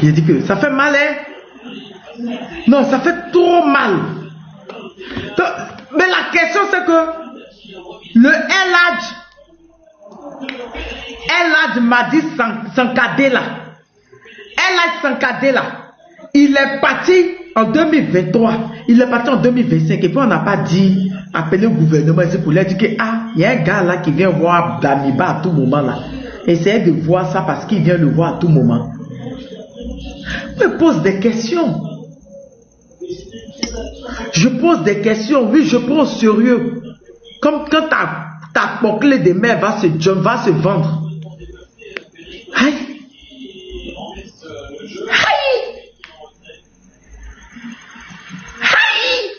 J'ai dit que ça fait mal, hein? Non, ça fait trop mal. Donc, mais la question c'est que le El Hadj m'a dit Sankadé là, il est parti en 2023, il est parti en 2025 et puis on n'a pas dit, appeler le gouvernement pour lui dire que il y a un gars là qui vient voir Damiba à tout moment là. Essayez de voir ça parce qu'il vient le voir à tout moment. Je me pose des questions. Je pose des questions, oui, je prends au sérieux. Comme quand ta poclée de mer va se vendre. Aïe. Aïe. Aïe.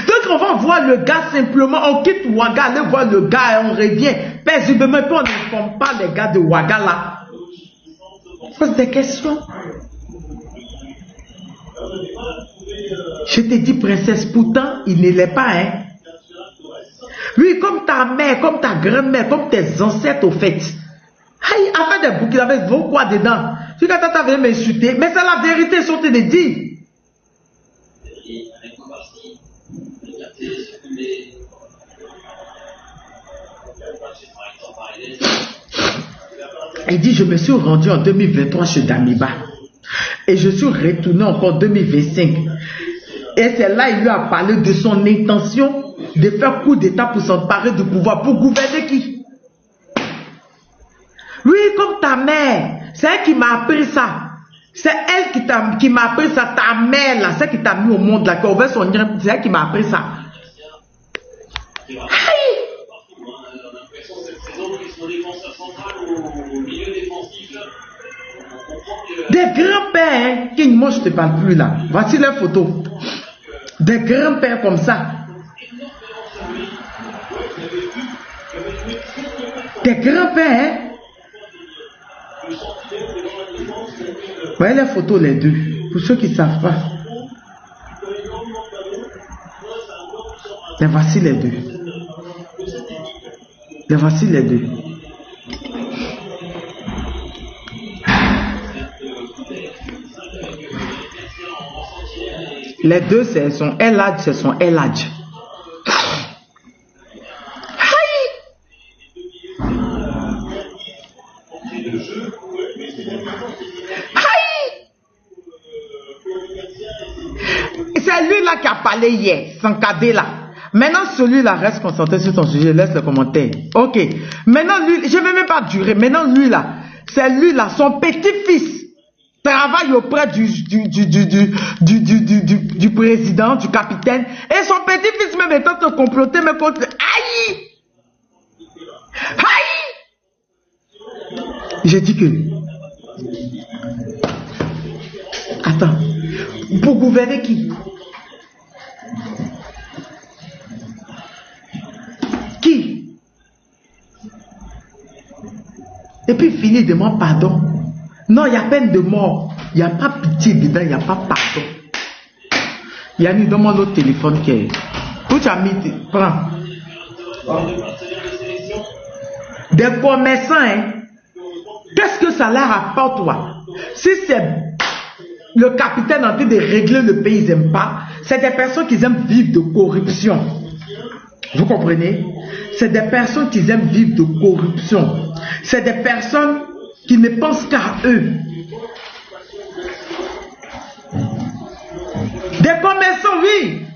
Donc on va voir le gars simplement, on quitte Ouaga, aller voir le gars et on revient. Paisiblement, puis on n'informe pas les gars de Ouaga là. On pose des questions. Je te dis princesse, pourtant il ne l'est pas, hein. Oui, comme ta mère, comme ta grand-mère, comme tes ancêtres au fait. Aïe, avec des bouquins, avec vos quoi dedans. Tu quand tu venu m'insulter, mais c'est la vérité, sur te le dit. Il dit, je me suis rendu en 2023 chez Damiba. Et je suis retourné encore en 2025. Et c'est là il lui a parlé de son intention de faire coup d'état pour s'emparer du pouvoir. Pour gouverner qui? Oui, comme ta mère. C'est elle qui m'a appris ça. C'est elle qui m'a appris ça. Ta mère là, celle qui t'a mis au monde là, c'est elle qui m'a appris ça. Aïe! Des grands-pères, qui moi je te parle plus là. Voici les photos. Des grands-pères comme ça. Des grands-pères, hein? Voyez les photos les deux. Pour ceux qui ne savent pas. Les voici les deux. Les voici les deux. Les deux, c'est son El Hadj, c'est son El Hadj. C'est lui-là qui a parlé hier, Sankadé là. Maintenant, celui-là reste concentré sur son sujet, laisse le commentaire. Ok. Maintenant, lui, je ne vais même pas durer. Maintenant, lui-là, c'est lui-là, son petit-fils travaille auprès du président, du capitaine. Et son petit-fils même est en train de comploter, mais contre... Aïe! Aïe! J'ai dit que... Attends. Pour gouverner qui? Qui? Et puis finir de demander pardon. Non, il y a peine de mort. Il n'y a pas pitié dedans, il n'y a pas pardon. Yanni, donne-moi l'autre téléphone qui est. Où tu as mis? Prends. Des commerçants, hein? Qu'est-ce que ça leur apporte, toi? Si c'est le capitaine en train de régler le pays, ils n'aiment pas. C'est des personnes qui aiment vivre de corruption. Vous comprenez? C'est des personnes qui aiment vivre de corruption. C'est des personnes qui ne pensent qu'à eux. Des commerçants, oui.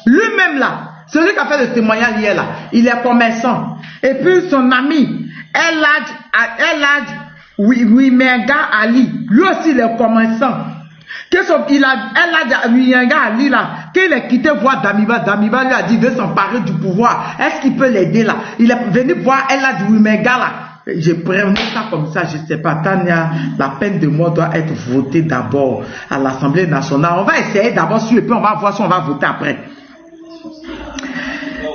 Lui-même là, celui qui a fait le témoignage hier là, il est commerçant. Et puis son ami, El Hadj Wimenga Ali, lui aussi il est commerçant. El Hadj Wimenga Ali là, qu'il a quitté voir Damiba, Damiba lui a dit de s'emparer du pouvoir. Est-ce qu'il peut l'aider là? Il est venu voir El Hadj Wimenga là. Je prends ça comme ça, je ne sais pas. Tania, la peine de mort doit être votée d'abord à l'Assemblée nationale. On va essayer d'abord sur et puis on va voir si on va voter après.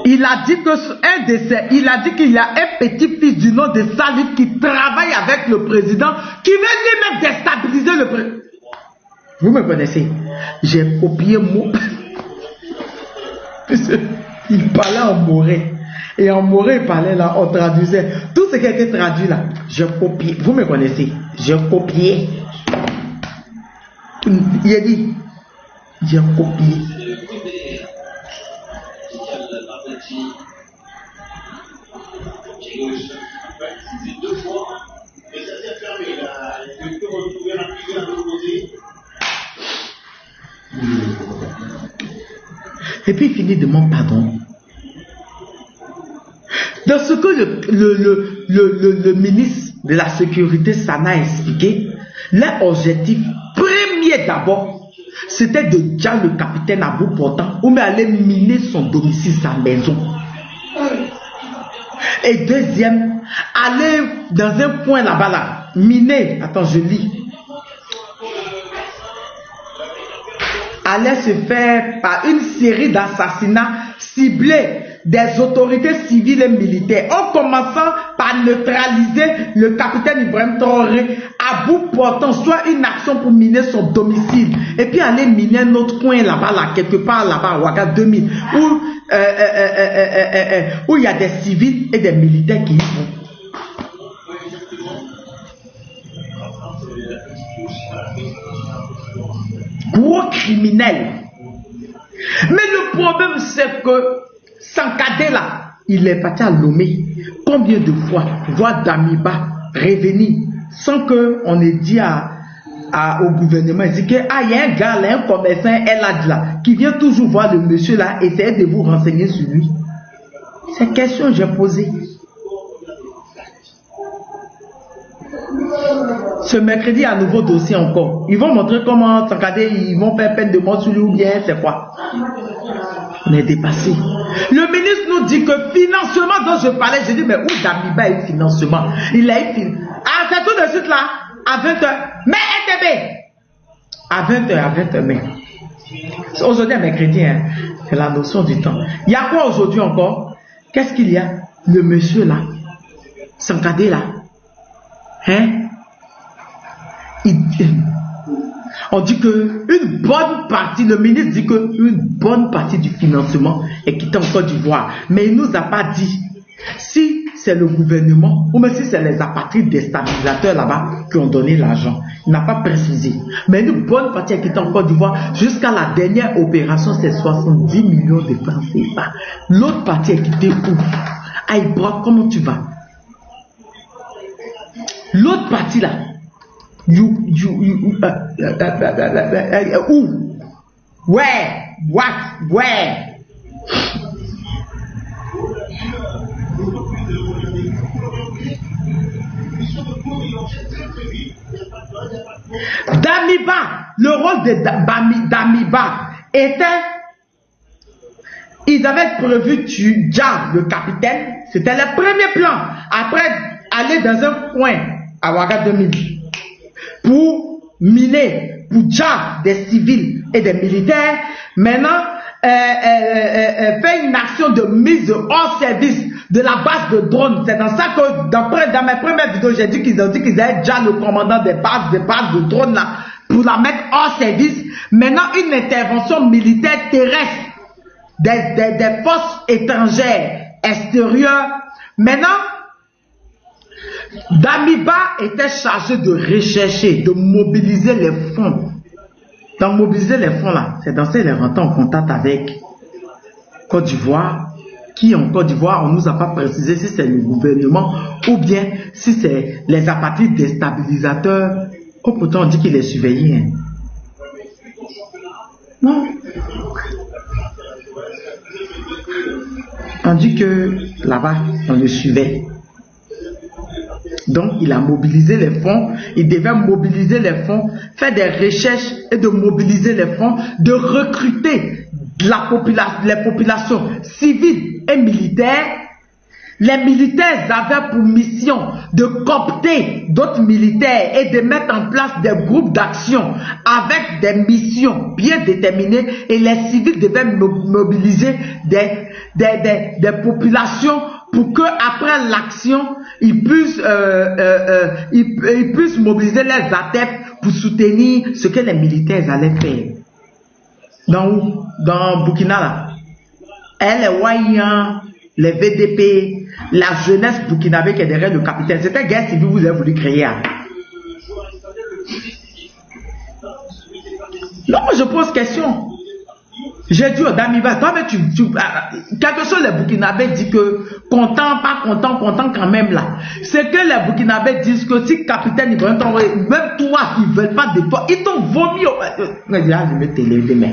Il a dit que il a dit qu'il y a un petit-fils du nom de Salif qui travaille avec le président, qui veut lui-même déstabiliser le président. Vous me connaissez? J'ai copié mot. Il parlait en moré. Et en moré, il parlait là, on traduisait. Tout ce qui a été traduit là, je copiais. Vous me connaissez? Je copiais. Il a dit, j'ai copié. Et puis il finit de demander pardon. Dans ce que le ministre de la Sécurité Sana a expliqué, leur objectif premier d'abord, c'était de dire le capitaine à bout portant ou mais aller miner son domicile, sa maison. Et deuxième, aller dans un point là-bas, là, miner, attends, je lis. Allait se faire par une série d'assassinats ciblés des autorités civiles et militaires, en commençant par neutraliser le capitaine Ibrahim Traoré à bout portant, soit une action pour miner son domicile, et puis aller miner un autre coin là-bas, là, quelque part là-bas, à Ouaga 2000, où il y a des civils et des militaires qui y vont. Gros criminel. Mais le problème, c'est que Sankadé là, il est parti à Lomé. Combien de fois voir Damiba revenir sans qu'on ait dit au gouvernement, il dit que il y a un gars là, un commerçant, Elad là, qui vient toujours voir le monsieur là, essayer de vous renseigner sur lui. Ces questions j'ai posées. Ce mercredi, un nouveau dossier encore. Ils vont montrer comment Sankadé, ils vont faire peine de mort sur lui ou bien c'est quoi. On est dépassé. Le ministre nous dit que financement dont je parlais, j'ai dit mais où Damiba a eu financement? Il a eu financement. Ah, c'est tout de suite là, à 20h. Mais NTB à 20h, mais. Aujourd'hui, mercredi, hein, c'est la notion du temps. Il y a quoi aujourd'hui encore? Qu'est-ce qu'il y a? Le monsieur là, Sankadé là. Hein? On dit que une bonne partie, le ministre dit que une bonne partie du financement est quitté en Côte d'Ivoire. Mais il ne nous a pas dit si c'est le gouvernement ou même si c'est les apatrides déstabilisateurs là-bas qui ont donné l'argent. Il n'a pas précisé. Mais une bonne partie est quittée en Côte d'Ivoire. Jusqu'à la dernière opération, c'est 70 millions de francs CFA. L'autre partie est quittée où? Aïbra, comment tu vas? L'autre partie là, où? Where? What? Where? Damiba, le rôle de Damiba était, ils avaient prévu tuer le capitaine, c'était le premier plan, après aller dans un coin à Ouaga 2000 pour miner, pour tuer des civils et des militaires. Maintenant, fait une action de mise hors service de la base de drones. C'est dans ça que, dans mes premières vidéos, j'ai dit qu'ils ont dit qu'ils avaient déjà le commandant des bases de drones là, pour la mettre hors service. Maintenant, une intervention militaire terrestre des forces étrangères, extérieures. Maintenant, Damiba était chargé de rechercher, de mobiliser les fonds. Donc, mobiliser les fonds là, c'est dans ça qu'il est rentré en contact avec Côte d'Ivoire. Qui en Côte d'Ivoire, on ne nous a pas précisé si c'est le gouvernement ou bien si c'est les apatrides déstabilisateurs. Oh, pourtant on dit qu'il est surveillé. Hein. Non. On dit que là-bas, on le suivait. Donc, il a mobilisé les fonds, il devait mobiliser les fonds, faire des recherches et de mobiliser les fonds, de recruter les populations civiles et militaires. Les militaires avaient pour mission de coopter d'autres militaires et de mettre en place des groupes d'action avec des missions bien déterminées, et les civils devaient mobiliser des populations pour que après l'action, ils puissent mobiliser les adeptes pour soutenir ce que les militaires allaient faire. Dans Burkina là, les Wayan, les VDP, la jeunesse burkinabé qui est derrière le capitaine, c'était guerre civile vous avez voulu créer. Non, je pose question. J'ai dit au Damiba, toi, mais quelque chose les Burkinabés disent que content, pas content, content quand même là. C'est que les Burkinabés disent que si capitaine Ibrahim Traoré, même toi, ils veulent pas de toi, ils t'ont vomi. Mais là, je vais te lever demain.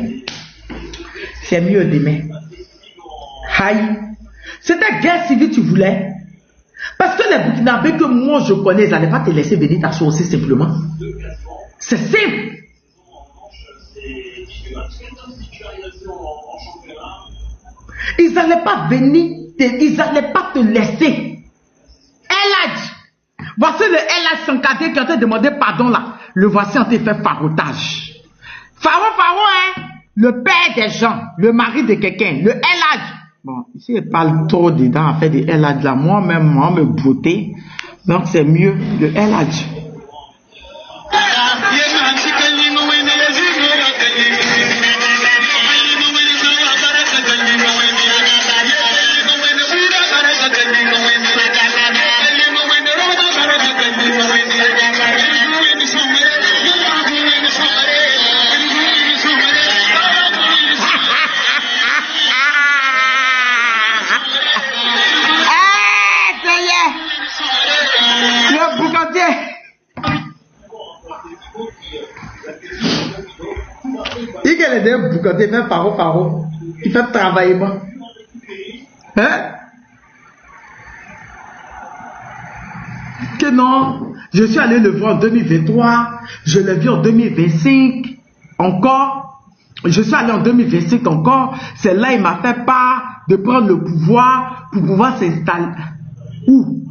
C'est mieux demain. Aïe. C'était guerre civile, tu voulais. Parce que les Burkinabés que moi je connais, ils n'allaient pas te laisser venir t'asseoir aussi simplement. C'est simple. Ils n'allaient pas venir, ils n'allaient pas te laisser. Eladj, voici le Eladj Sankadé qui a été demandé pardon là. Le voici en train de faire farotage. Faro, hein, le père des gens, le mari de quelqu'un, le Eladj. Bon, ici il parle trop dedans, en fait, de Eladj là. Moi-même, moi, me beauté. Donc c'est mieux, le Eladj. Quand il fait paro, il fait travailler bon. Hein? Que non, je suis allé le voir en 2023, je l'ai vu en 2025 encore, je suis allé en 2025 encore, c'est là il m'a fait part de prendre le pouvoir pour pouvoir s'installer. Où?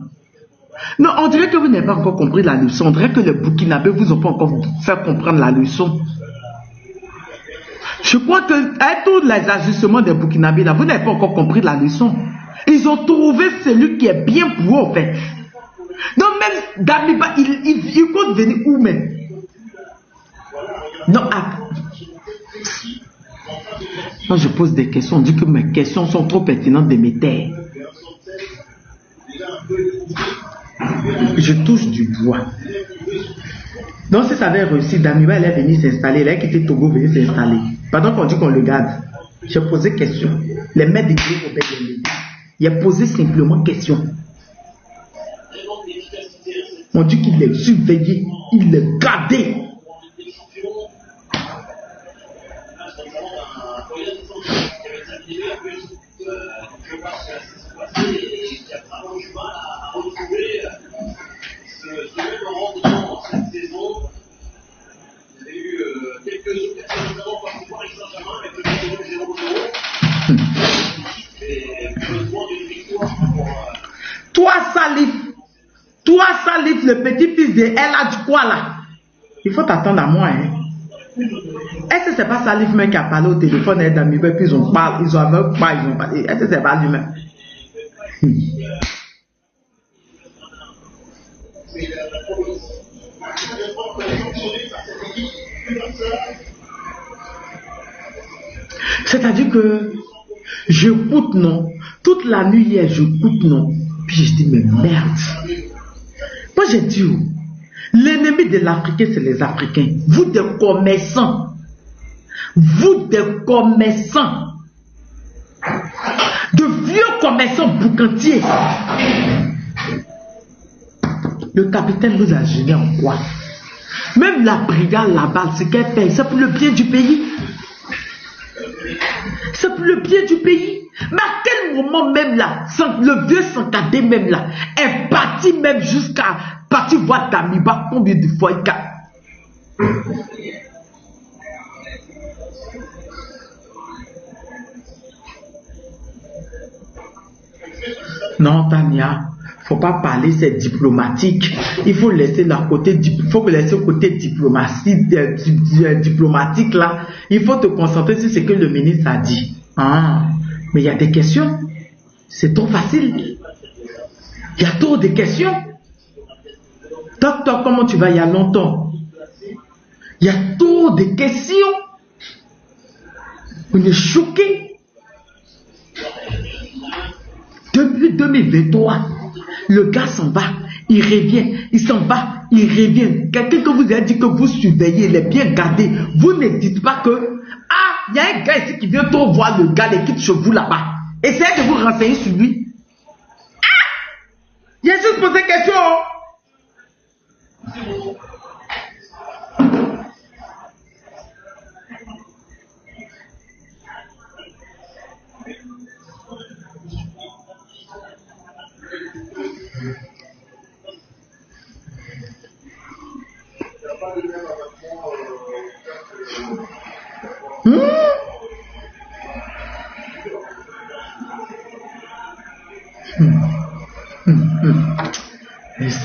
Non, on dirait que vous n'avez pas encore compris la leçon, on dirait que les Burkinabés vous ont pas encore fait comprendre la leçon. Je crois que avec tous les ajustements des Burkinabés, là, vous n'avez pas encore compris la leçon. Ils ont trouvé celui qui est bien pour eux, en fait. Donc même Damiba, il compte venir où même? Non, quand je pose des questions, on dit que mes questions sont trop pertinentes de mes terres. Je touche du bois. Donc si ça avait réussi, Damiba elle est venue s'installer, elle a quitté Togo, venir s'installer. Pendant qu'on dit qu'on le garde, j'ai posé question. Les maîtres d'église au Bénin, il a posé simplement question. On dit qu'il est surveillé, il est gardé. Toi Salif, le petit-fils de Eladj quoi là? Il faut t'attendre à moi, hein. Est-ce que c'est pas Salif même qui a parlé au téléphone et Damiba, puis ils ont parlé, ils ont parlé. Est-ce que c'est pas lui-même? C'est-à-dire que j'écoute non, toute la nuit hier j'écoute non, puis je dis mais merde. Moi j'ai dit l'ennemi de l'Africain c'est les Africains. Vous des commerçants, de vieux commerçants boucantiers. Le capitaine vous a gêné en quoi? Même la brigade là-bas, ce qu'elle fait, c'est pour le bien du pays. C'est pour le bien du pays. Mais à quel moment même là, le vieux Sankadé même là, est parti même jusqu'à partir voir Damiba combien de fois il a... Non, Tania, faut pas parler, c'est diplomatique. Il faut laisser le côté, diplomatique là. Il faut te concentrer sur ce que le ministre a dit. Ah, mais il y a des questions. C'est trop facile. Il y a trop de questions. Docteur, comment tu vas? Il y a longtemps. Il y a trop de questions. On est choqué. Depuis 2023, le gars s'en va, il revient, il s'en va, il revient. Quelqu'un que vous a dit que vous surveillez, il est bien gardé. Vous ne dites pas que, ah, il y a un gars ici qui vient trop voir le gars, les quitte chez vous là-bas. Essayez de vous renseigner sur lui. Ah! Il a juste posé question.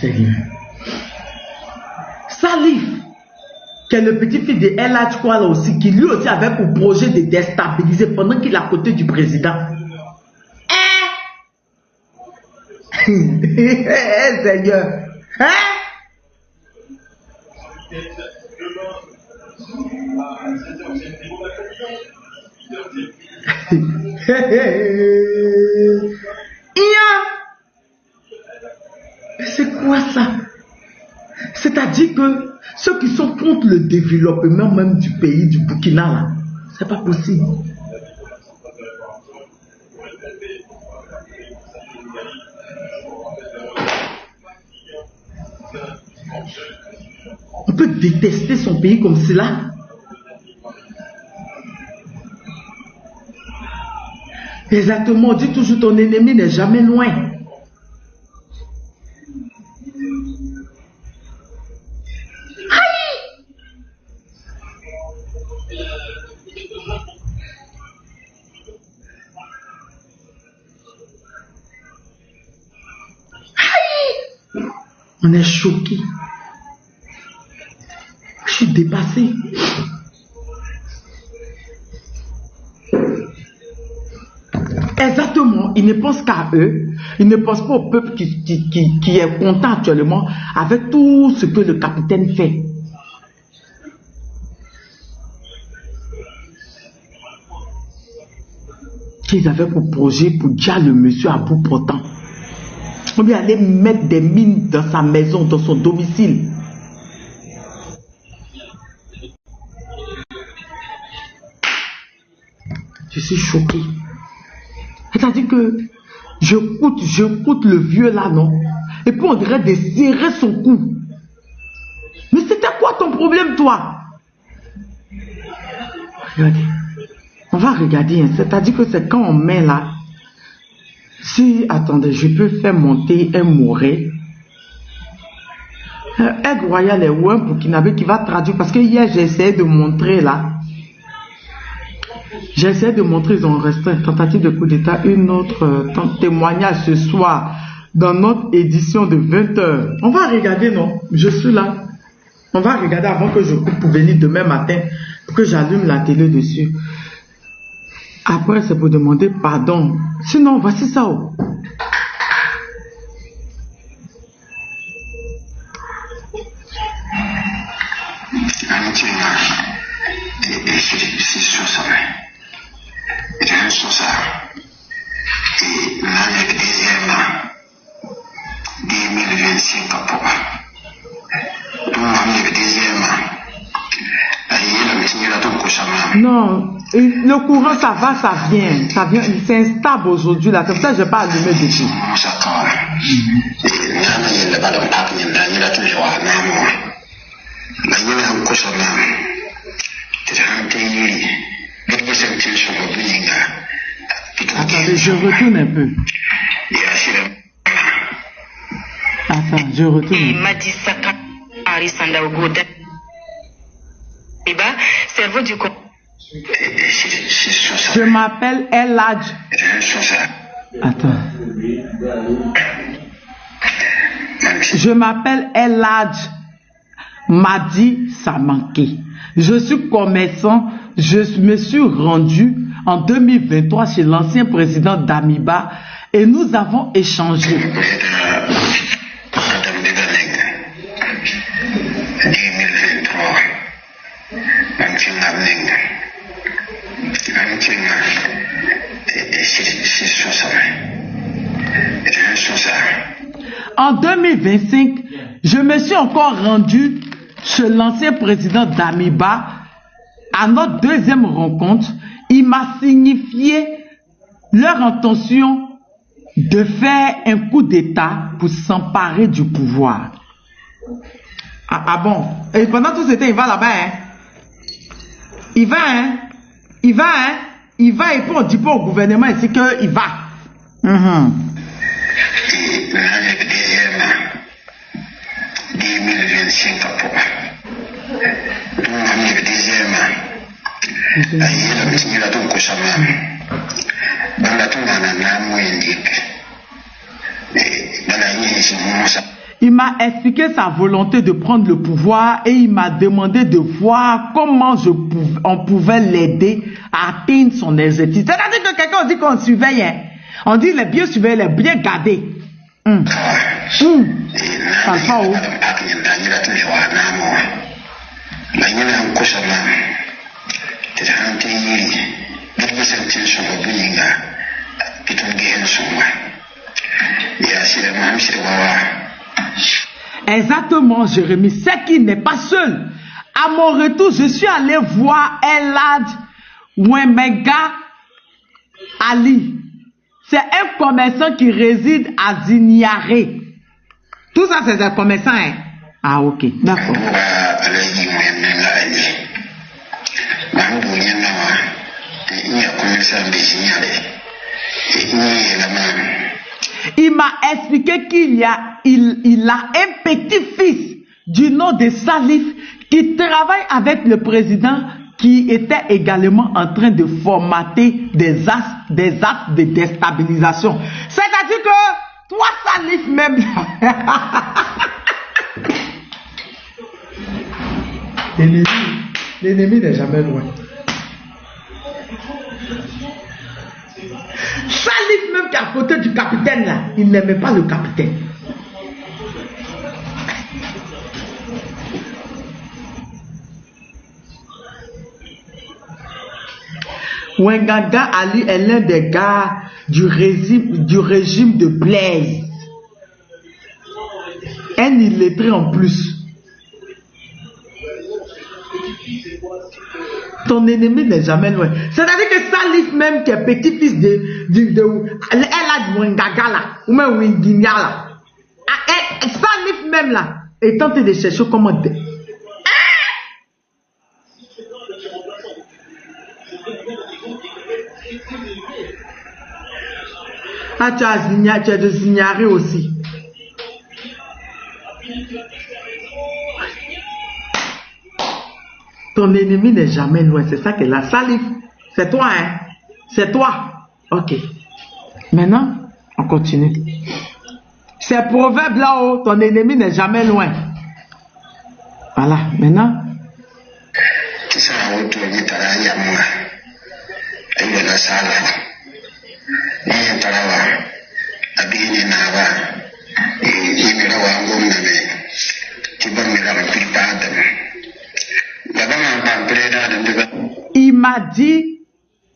Sérieux. Salif, qui est le petit-fils de El Hadj Kwala aussi, qui lui aussi avait pour projet de déstabiliser pendant qu'il est à côté du président. Seigneur. C'est quoi ça? C'est-à-dire que ceux qui sont contre le développement même du pays, du Burkina, là, c'est pas possible. On peut détester son pays comme cela. Exactement, on dit toujours ton ennemi n'est jamais loin. On est choqué. Je suis dépassé. Exactement, ils ne pensent qu'à eux. Ils ne pensent pas au peuple qui est content actuellement avec tout ce que le capitaine fait. Qu'ils avaient pour projet pour dire le monsieur à bout portant. On lui allait mettre des mines dans sa maison, dans son domicile. Je suis choqué. C'est-à-dire que j'écoute le vieux là, non? Et puis on dirait de serrer son cou. Mais c'était quoi ton problème, toi? Regardez. On va regarder. Hein. C'est-à-dire que c'est quand on met là. Si, attendez, je peux faire monter un Moré. Aigle Royal est ou un Burkinabé qui va traduire. Parce que hier, j'ai essayé de montrer là. J'ai essayé de montrer, ils ont resté une tentative de coup d'état, une autre témoignage ce soir dans notre édition de 20h. On va regarder, non? Je suis là. On va regarder avant que je coupe pour venir demain matin, pour que j'allume la télé dessus. Après, c'est pour demander pardon. Sinon, voici ça. Oh. Non, le courant ça va, ça vient, c'est instable aujourd'hui là, comme ça je n'ai pas allumé dessus. Attendez, je retourne un peu. Attends, je retourne. Cerveau du corps. Je m'appelle El Hadj. Attends. Je m'appelle El Hadj Madi Samanké. Je suis commerçant. Je me suis rendu en 2023 chez l'ancien président d'Amiba et nous avons échangé. En 2025, Je me suis encore rendu chez l'ancien président d'Amiba à notre deuxième rencontre. Il m'a signifié leur intention de faire un coup d'État pour s'emparer du pouvoir. Ah bon? Et pendant tout ce temps, il va là-bas, hein? Il va, hein? Il va, hein? Il va et puis on dit pas au gouvernement ici qu'il va. Il m'a expliqué sa volonté de prendre le pouvoir et il m'a demandé de voir comment on pouvait l'aider à atteindre son exercice. C'est-à-dire que quelqu'un dit qu'on surveille, hein? On dit les bien surveillés, les bien gardés. Pas où? Exactement, Jérémie, c'est qu'il n'est pas seul. À mon retour, je suis allé voir Elad Wemega Ali. C'est un commerçant qui réside à Ziniaré. Tout ça, c'est un commerçant, hein? Ah, ok, d'accord. Il m'a expliqué qu'il a un petit-fils du nom de Salif qui travaille avec le président qui était également en train de formater des actes de déstabilisation. C'est-à-dire que toi, Salif, même l'ennemi n'est jamais loin. Salif même qui est à côté du capitaine là, il n'aimait pas le capitaine. Wenganga Ali est l'un des gars du régime de Blaise. Un illettré en plus. Ton ennemi n'est jamais loin. C'est-à-dire que Salif même qui est petit-fils de Elad Wengaga là, ou même Wenginia là. Salif même là, est tenté de chercher comment... Ah, tu as de Zignaré aussi. Ton ennemi n'est jamais loin. C'est ça qu'elle a. Salif, c'est toi, hein? C'est toi. Ok. Maintenant, on continue. C'est proverbe là-haut. Ton ennemi n'est jamais loin. Voilà. Maintenant. Il m'a dit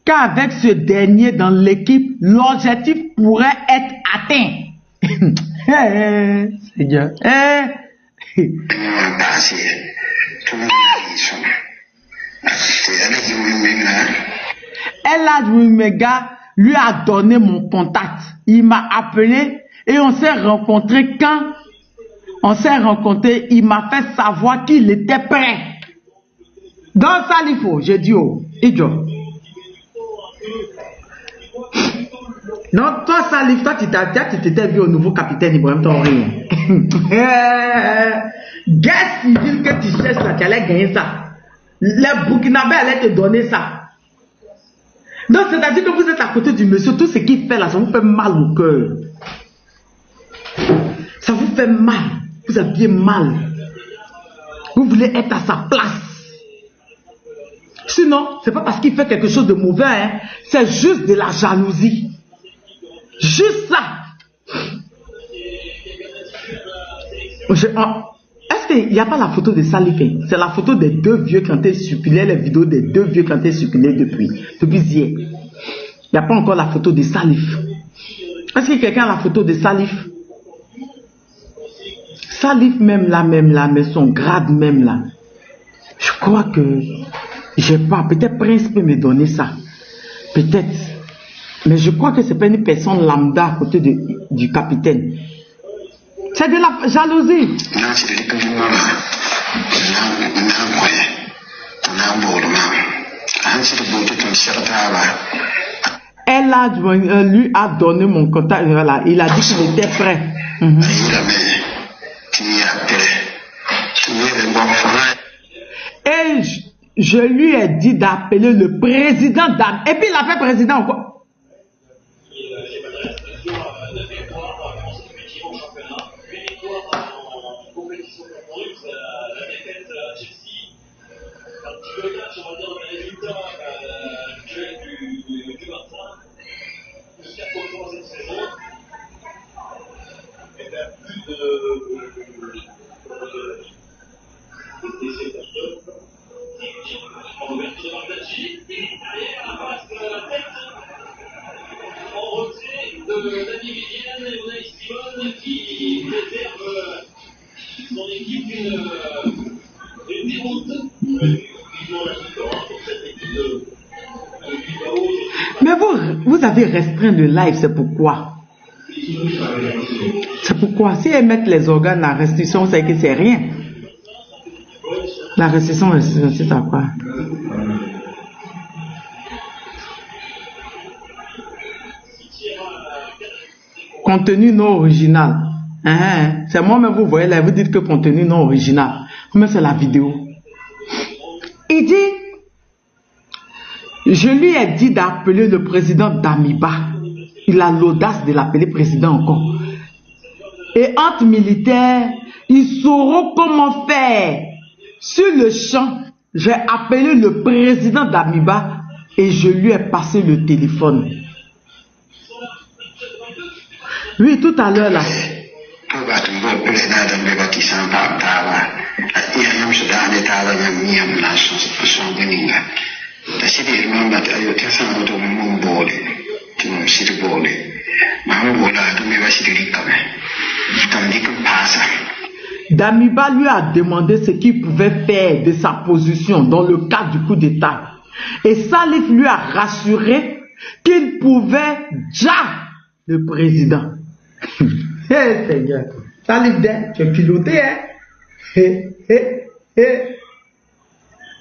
qu'avec ce dernier dans l'équipe, l'objectif pourrait être atteint. Seigneur. Elad Wimega lui a donné mon contact. Il m'a appelé et on s'est rencontrés. Quand on s'est rencontrés, il m'a fait savoir qu'il était prêt. Dans Salifo, j'ai dit oh, idiot. Non, toi Salif, toi tu t'étais vu au nouveau capitaine Ibrahim Traoré. Guerre civile que tu cherches là, tu allais gagner ça. Les Burkinabés allaient te donner ça. Donc c'est-à-dire que vous êtes à côté du monsieur, tout ce qu'il fait là, ça vous fait mal au cœur. Ça vous fait mal. Vous avez bien mal. Vous voulez être à sa place. Sinon, c'est pas parce qu'il fait quelque chose de mauvais, hein. C'est juste de la jalousie. Juste ça. Est-ce qu'il n'y a pas la photo de Salif? C'est la photo des deux vieux qui ont été circulés, les vidéos des deux vieux qui ont été circulés depuis hier. Il n'y a pas encore la photo de Salif. Est-ce que quelqu'un a la photo de Salif? Salif même là, mais son grade même là. Je crois que j'ai pas. Peut-être Prince peut me donner ça. Peut-être. Mais je crois que c'est pas une personne lambda à côté du capitaine. C'est de la jalousie. Elle lui a donné mon contact. Voilà. Il a dit qu'il était prêt. Et je lui ai dit d'appeler le président d'Am. Et puis il a fait président encore. Mais vous avez restreint le live, c'est pourquoi? C'est pourquoi? Si elles mettent les organes à restriction, c'est que c'est rien. La restriction, c'est à quoi? Contenu non original. C'est moi-même, vous voyez là, vous dites que contenu non original. Mais c'est la vidéo. Il dit, je lui ai dit d'appeler le président d'Amiba. Il a l'audace de l'appeler président encore. Et entre militaires, ils sauront comment faire. Sur le champ, j'ai appelé le président d'Amiba et je lui ai passé le téléphone. Oui, tout à l'heure là. Damiba lui a demandé ce qu'il pouvait faire de sa position dans le cas du coup d'État. Et Salif lui a rassuré qu'il pouvait déjà le président. Hé Seigneur, Salif, tu es piloté, hein?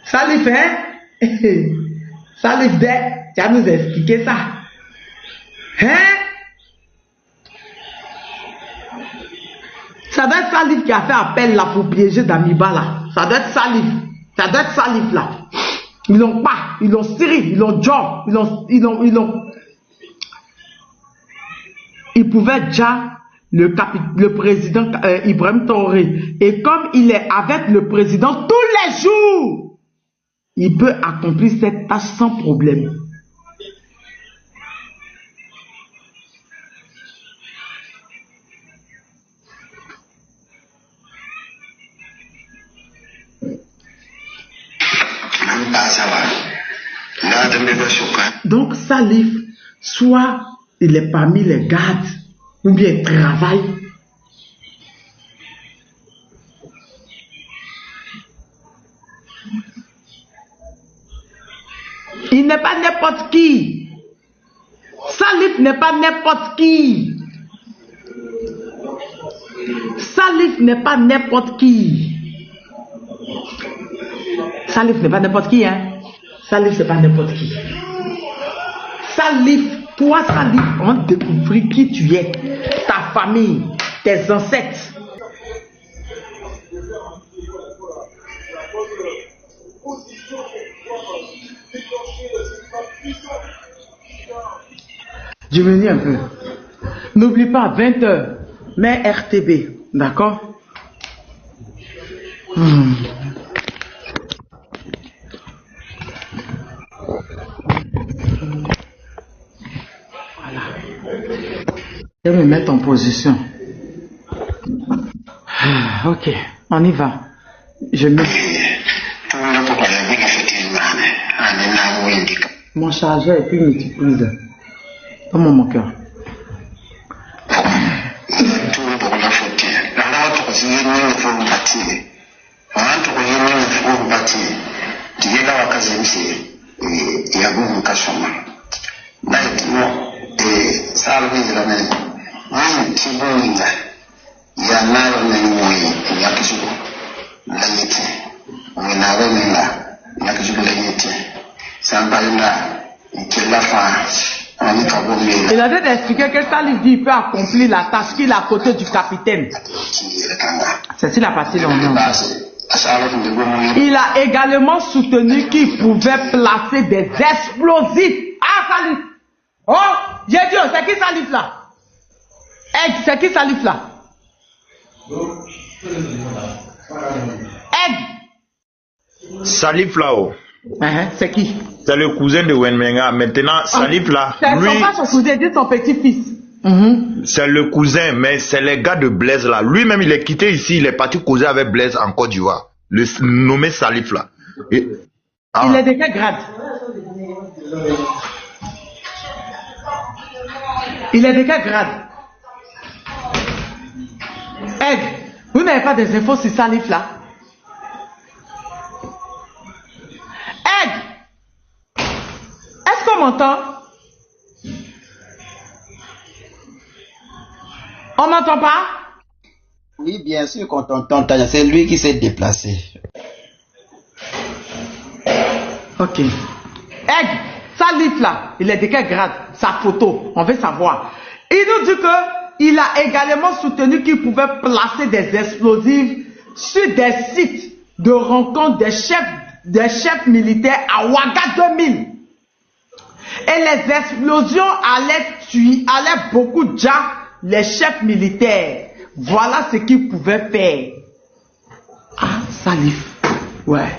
Salif, hein? Salif, tu vas nous expliquer ça. Hein? Ça doit être Salif qui a fait appel là pour piéger Damiba là. Ça doit être Salif. Ça doit être Salif là. Ils l'ont pas. Ils l'ont Siri. Ils l'ont John. Il pouvait déjà le président Ibrahim Traoré. Et comme il est avec le président tous les jours, il peut accomplir cette tâche sans problème. Donc Salif, soit il est parmi les gardes, ou bien il travaille. Il n'est pas n'importe qui. Salif n'est pas n'importe qui. Salif n'est pas n'importe qui. Salif n'est pas n'importe qui, hein. Salif, c'est pas n'importe qui. Salif, toi Salif, on découvrir qui tu es, ta famille, tes ancêtres. Diminue un peu. N'oublie pas, 20 h, mets RTB, d'accord? Je vais me mettre en position. Ok, on y va. Je mets mon chargeur et puis multiprise. Dans mon cœur. Ti, wantu kwenye mfuko bati, tigela wakazi msi, ya gugu kashoma. Na itimo, salvi la nani, wani tibuinga, ya nayo nani ya kishuko, la yeti, winawe nila, ya kishuko la yeti, sambalinda, ikela fa, il a dit d'expliquer que Salif dit qu'il peut accomplir la tâche qu'il a à côté du capitaine. C'est sur la partie longue. Il a également soutenu qu'il pouvait placer des explosifs. Ah, Salif! Oh, j'ai dit, c'est qui Salif là? Egg, c'est qui Salif là? Egg! Salif là-haut. C'est qui? C'est le cousin de Wenmenga. Maintenant, Salif là, lui... C'est pas son cousin, c'est son petit-fils. C'est le cousin, mais c'est les gars de Blaise là. Lui-même, il est quitté ici, il est parti causer avec Blaise en Côte d'Ivoire. Le nommé Salif là. Et... Ah. Il est de quel grade? Il est de quel grade? Ed, vous n'avez pas des infos sur Salif là? Ed, est-ce qu'on m'entend? On m'entend pas? Oui, bien sûr qu'on t'entend. C'est lui qui s'est déplacé. Ok. Egg, Salif là, il est de quel grade? Sa photo, on veut savoir. Il nous dit qu'il a également soutenu qu'il pouvait placer des explosifs sur des sites de rencontre des chefs militaires à Ouaga 2000. Et les explosions allaient beaucoup déjà les chefs militaires. Voilà ce qu'ils pouvaient faire. Ah, Salif. Ouais.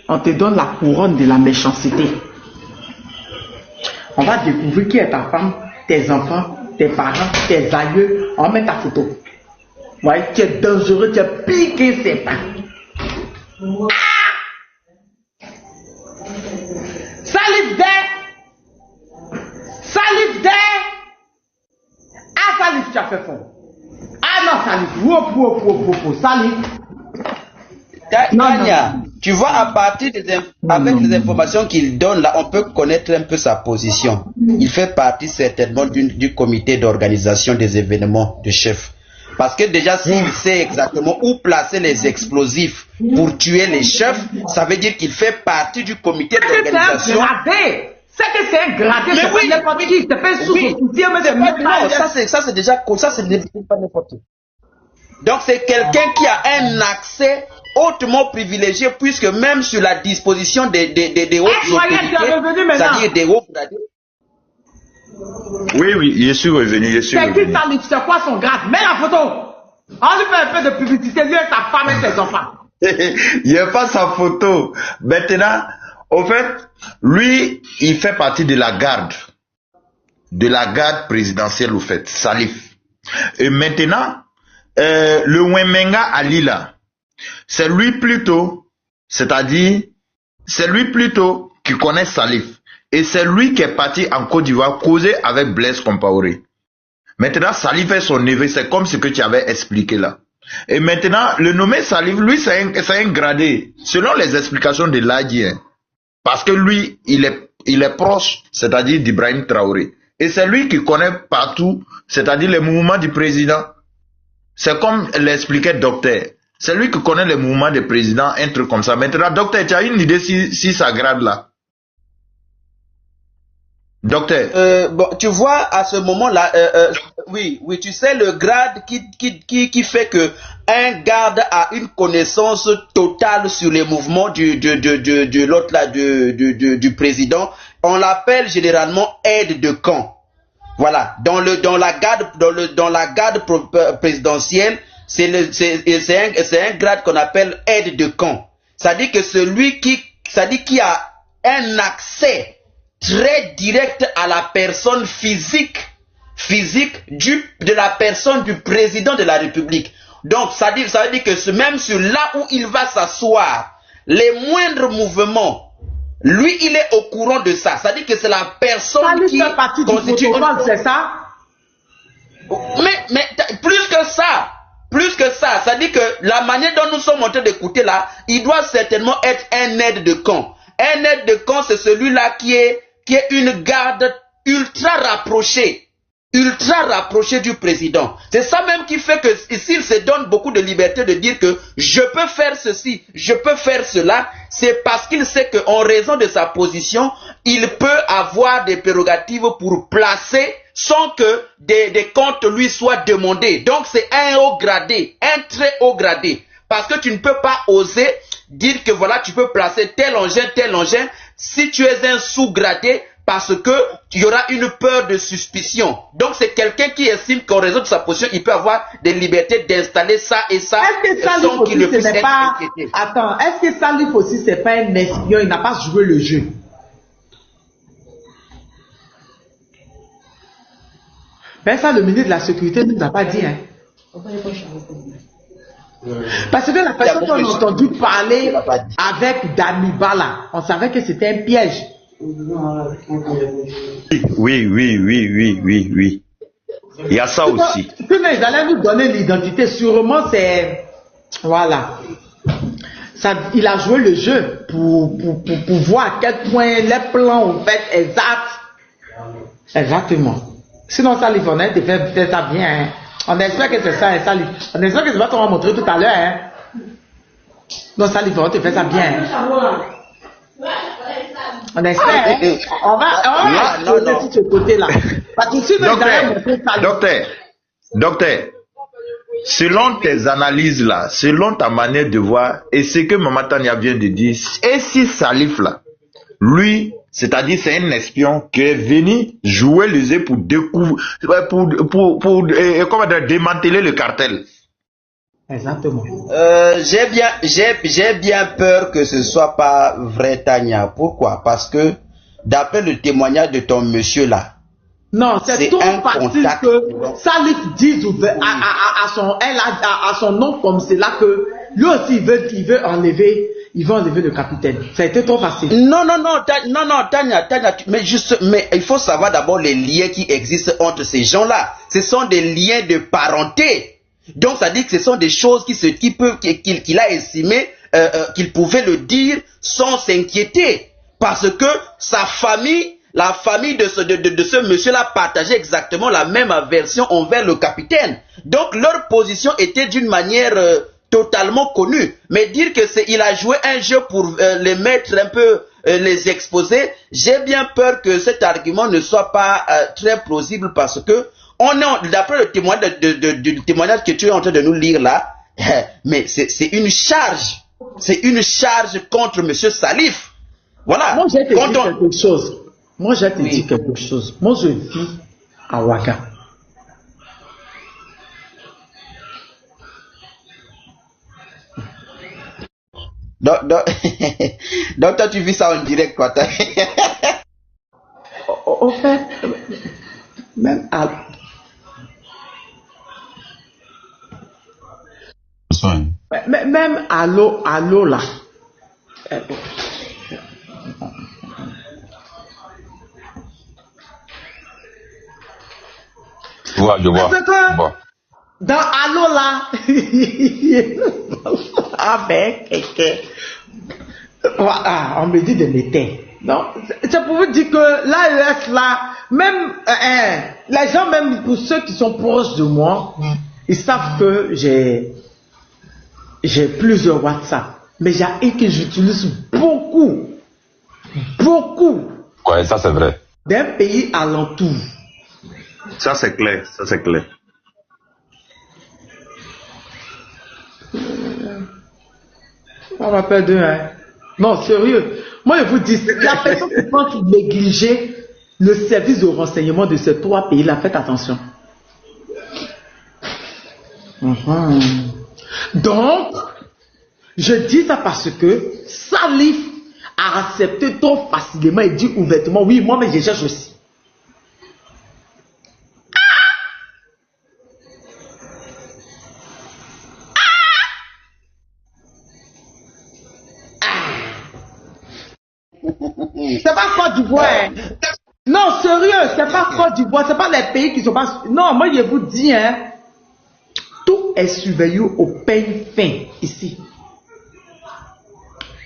On te donne la couronne de la méchanceté. On va découvrir qui est ta femme, tes enfants, tes parents, tes aïeux. On met ta photo. Ouais, tu es dangereux, tu es piqué, c'est pas. Ah! Salif Day! Salif Day! Ah, Salif, tu as fait fort. Ah non, Salif. Salif. Kanya, tu vois, à partir avec les informations qu'il donne, là, on peut connaître un peu sa position. Il fait partie certainement du comité d'organisation des événements de chef. Parce que déjà, s'il sait exactement où placer les explosifs pour tuer les chefs, ça veut dire qu'il fait partie du comité d'organisation. C'est que c'est un gradé, mais oui, n'importe qui, c'est pas sous ça c'est déjà comme ça, c'est pas n'importe qui. Donc c'est quelqu'un qui a un accès hautement privilégié, puisque même sur la disposition des hautes autorités, c'est-à-dire des hauts gradés. Oui, je suis revenu, C'est qui Salif, c'est quoi son grade? Mets la photo. On lui fait un peu de publicité, lui et sa femme et ses enfants. Il n'y a pas sa photo. Maintenant, au fait, lui, il fait partie de la garde présidentielle, au fait, Salif. Et maintenant, le Wenmenga Ali là, c'est lui plutôt, c'est-à-dire, c'est lui plutôt qui connaît Salif. Et c'est lui qui est parti en Côte d'Ivoire causer avec Blaise Compaoré. Maintenant, Salif est son neveu, c'est comme ce que tu avais expliqué là. Et maintenant, le nommé Salif, lui, c'est un gradé, selon les explications de l'Adien. Parce que lui, il est proche, c'est-à-dire d'Ibrahim Traoré. Et c'est lui qui connaît partout, c'est-à-dire les mouvements du président. C'est comme l'expliquait Docteur. C'est lui qui connaît les mouvements des présidents, un truc comme ça. Maintenant, Docteur, tu as une idée si ça grade là? Docteur. Bon, tu vois, à ce moment-là, oui, tu sais, le grade qui fait que un garde a une connaissance totale sur les mouvements du président, on l'appelle généralement aide de camp. Voilà, dans la garde présidentielle, c'est un grade qu'on appelle aide de camp. C'est-à-dire que celui qui a un accès très direct à la personne physique de la personne du président de la République. Donc ça veut dire que même sur là où il va s'asseoir, les moindres mouvements, lui il est au courant de ça. Ça veut dire que c'est la personne qui constitue c'est ça? Mais plus que ça, plus que ça, ça dit que la manière dont nous sommes en train d'écouter là, il doit certainement être un aide de camp. Un aide de camp, c'est celui-là qui est une garde ultra rapprochée du président. C'est ça même qui fait que s'il se donne beaucoup de liberté de dire que je peux faire ceci, je peux faire cela, c'est parce qu'il sait qu'en raison de sa position, il peut avoir des prérogatives pour placer sans que des comptes lui soient demandés. Donc c'est un haut gradé, un très haut gradé. Parce que tu ne peux pas oser dire que voilà, tu peux placer tel engin, si tu es un sous-gradé, parce que il y aura une peur de suspicion. Donc c'est quelqu'un qui estime qu'en raison de sa position, il peut avoir des libertés d'installer ça et ça sans qu'il ne puisse être inquiété. Attends, est-ce que Salif aussi c'est pas un espion, il n'a pas joué le jeu? Mais ça, le ministre de la Sécurité ne nous a pas dit. Hein. Parce que la personne qu'on a entendu parler avec Danibala, on savait que c'était un piège. Oui. Il y a ça aussi. Puis ils allaient nous donner l'identité. Sûrement, c'est... Voilà. Ça, il a joué le jeu pour voir à quel point les plans ont fait exact. Exactement. Sinon, ça, l'Ivonnet, il fait ça bien. Hein. On espère que c'est ça, hein, ça. On espère que c'est ça qu'on va montrer tout à l'heure. Hein. Non, ça, l'Ivonnet, il fait ça bien. Hein. On espère. Hein. On va de ce côté-là. Parce que sinon, docteur, selon tes analyses là, selon ta manière de voir, et ce que Maman Tania vient de dire, et si Salif là, lui, c'est-à-dire c'est un espion qui est venu jouer le jeu pour démanteler le cartel. Exactement. J'ai bien peur que ce soit pas vrai, Tania. Pourquoi? Parce que d'après le témoignage de ton monsieur là, non, c'est trop facile que Salif dise à son nom comme c'est là que lui aussi il veut enlever le capitaine. Ça a été trop facile. Non, Tania, mais il faut savoir d'abord les liens qui existent entre ces gens-là. Ce sont des liens de parenté. Donc ça dit que ce sont des choses qu'il a estimé qu'il pouvait le dire sans s'inquiéter. Parce que sa famille, la famille de ce monsieur-là partageait exactement la même aversion envers le capitaine. Donc leur position était d'une manière totalement connue. Mais dire que il a joué un jeu pour les mettre un peu, les exposer, j'ai bien peur que cet argument ne soit pas très plausible parce que d'après le témoignage que tu es en train de nous lire là, mais c'est une charge. C'est une charge contre monsieur Salif. Voilà. Moi, j'ai te dit quelque chose. Moi, je vis à Ouaga. Donc, toi, tu vis ça en direct, quoi. Au fait, même à... Même à l'eau là. Je vois. Bon. Dans Allo là, avec voilà, on me dit de m'éteindre. Non, c'est pour vous dire que l'AES là, même les gens, même pour ceux qui sont proches de moi, ils savent que j'ai plusieurs WhatsApp. Mais il y a un que j'utilise beaucoup. Ouais, ça c'est vrai. D'un pays alentour. Ça c'est clair, On m'appelle d'eux, hein. Non, sérieux. Moi, je vous dis, la personne qui pense négliger le service de renseignement de ces trois pays-là, faites attention. Donc, je dis ça parce que Salif a accepté trop facilement et dit ouvertement, oui, moi, mais je cherche aussi. C'est pas Côte d'Ivoire. Hein. Non, sérieux, c'est pas Côte d'Ivoire, c'est pas les pays qui sont pas... Non, moi je vous dis, hein, tout est surveillé au peigne fin ici.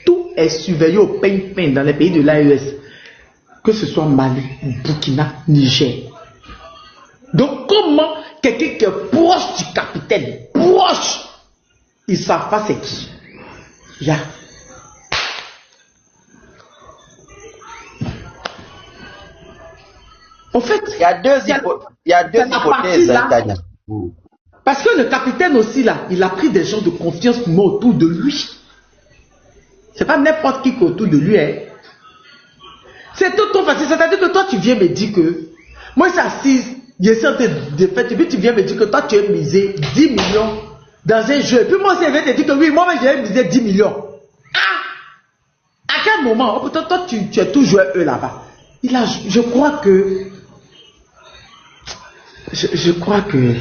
Tout est surveillé au peigne fin dans les pays de l'AES. Que ce soit Mali, Burkina, Niger. Donc comment quelqu'un qui est proche du capitaine, proche, il ne savent pas c'est qui. Yeah. En fait, il y a deux hypothèses, Tania. Parce que le capitaine aussi là, il a pris des gens de confiance autour de lui. C'est pas n'importe qui autour de lui. Hein. C'est tout facile. C'est-à-dire que toi, tu viens me dire que moi, je suis assise, je suis en train de faire, et puis tu viens me dire que toi, tu as misé 10 millions dans un jeu. Et puis moi, je viens te dire que oui, moi, j'ai misé 10 millions. Ah! À quel moment? Oh, pourtant, toi, tu es toujours eux là-bas. Je crois que. Je crois que.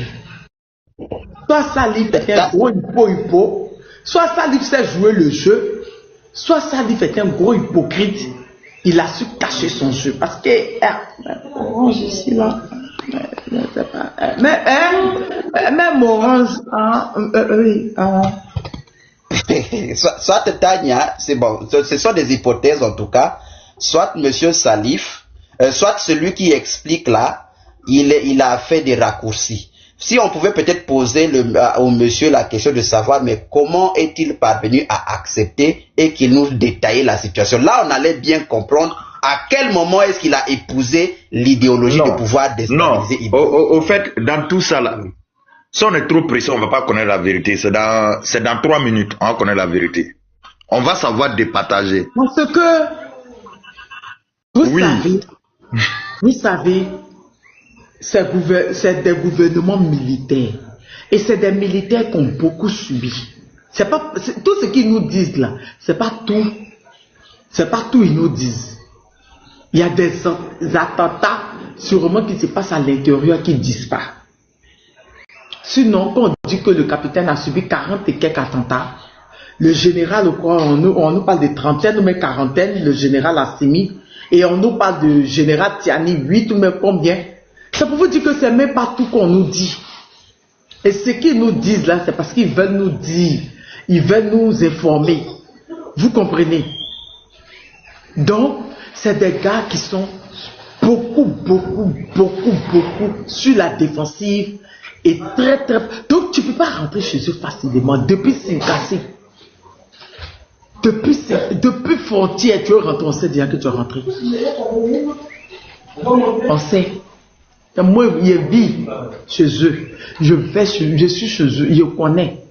Soit Salif est un gros hypo, soit Salif sait jouer le jeu, soit Salif est un gros hypocrite. Il a su cacher son jeu parce que Orange ici là, même Orange, oui. Soit Tania, c'est bon, ce sont des hypothèses en tout cas. Soit Monsieur Salif, soit celui qui explique là, il a fait des raccourcis. Si on pouvait peut-être poser au monsieur la question de savoir, mais comment est-il parvenu à accepter et qu'il nous détaille la situation. Là, on allait bien comprendre à quel moment est-ce qu'il a épousé l'idéologie de pouvoir déstabiliser. Non, au fait, dans tout ça là, si on est trop précis, on ne va pas connaître la vérité. C'est dans 3 minutes, on va connaître la vérité. On va savoir départager. Parce que, vous savez, c'est des gouvernements militaires. Et c'est des militaires qui ont beaucoup subi. Tout ce qu'ils nous disent là, c'est pas tout. C'est pas tout ils nous disent. Il y a des attentats sûrement qui se passent à l'intérieur qui ne disent pas. Sinon, quand on dit que le capitaine a subi 40 et quelques attentats, le général, on nous parle de trentaine ou même quarantaine, le général Assimi, et on nous parle de général Tiani, 8 ou même combien. C'est pour vous dire que c'est même pas tout qu'on nous dit. Et ce qu'ils nous disent là, c'est parce qu'ils veulent nous dire, ils veulent nous informer. Vous comprenez? Donc, c'est des gars qui sont beaucoup sur la défensive et très. Donc, tu ne peux pas rentrer chez eux facilement. Depuis Sinkasi, depuis Frontière, tu es rentré, on sait déjà que tu es rentré. On sait. Moi, je vis chez eux. Je suis chez eux. Je connais.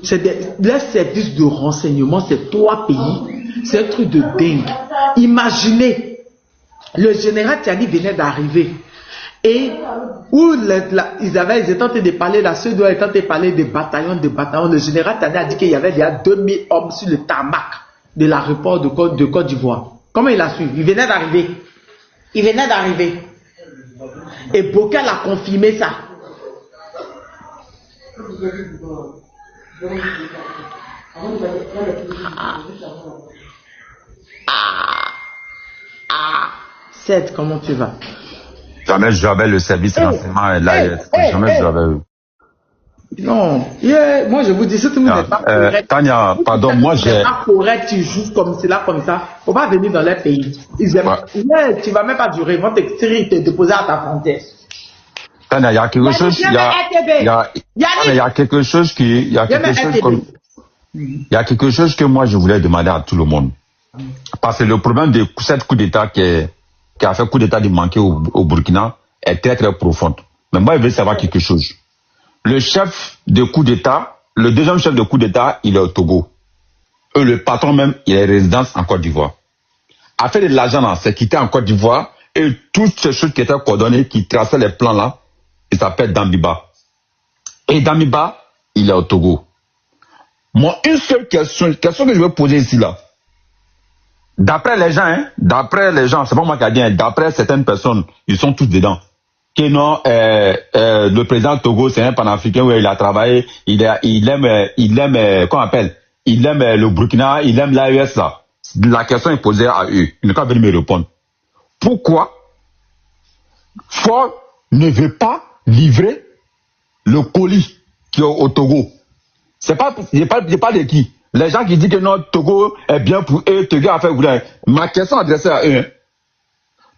C'est les services de renseignement, c'est 3 pays. C'est un truc de dingue. Imaginez, le général Tiani venait d'arriver. Et où ils étaient en train de parler, la Suède était en train de parler de bataillons. Le général Tiani a dit qu'il y avait déjà 2000 hommes sur le tarmac de l'aéroport de Côte d'Ivoire. Comment il a su? Il venait d'arriver. Et Bokel a confirmé ça. Seth, comment tu vas? Jamais j'avais le service renseignement là. Jamais j'avais eu. Non, moi je vous dis, si tout le monde n'est pas correct. Tania, pardon, moi j'ai. Pas correct, tu joues comme cela, faut pas venir dans les pays. Ils aiment. Tu vas même pas durer, ils vont te déposer à ta frontière. Tania, il y a quelque chose, il y a quelque chose quelque chose que moi je voulais demander à tout le monde. Parce que le problème de cette coup d'État qui a fait coup d'État de manquer au Burkina est très très profond. Mais moi je veux savoir quelque chose. Le chef de coup d'État, le deuxième chef de coup d'État, il est au Togo. Et le patron même, il est résident en Côte d'Ivoire. A fait de l'argent là, c'est quitté en Côte d'Ivoire et toutes ces choses qui étaient coordonnées, qui traçaient les plans là, il s'appelle Damiba. Et Damiba, il est au Togo. Moi, une seule question que je veux poser ici là. D'après les gens, c'est pas moi qui ai dit, d'après certaines personnes, ils sont tous dedans. Que non, le président Togo, c'est un panafricain où il a travaillé, il aime, comment on appelle, il aime le Burkina, il aime l'AES là. La question est posée à eux. Ils ne peuvent pas venir me répondre. Pourquoi Ford ne veut pas livrer le colis qui est au Togo. C'est pas, j'ai pas de qui. Les gens qui disent que non, Togo est bien pour eux, Togo a fait vouloir. Ma question adressée à eux.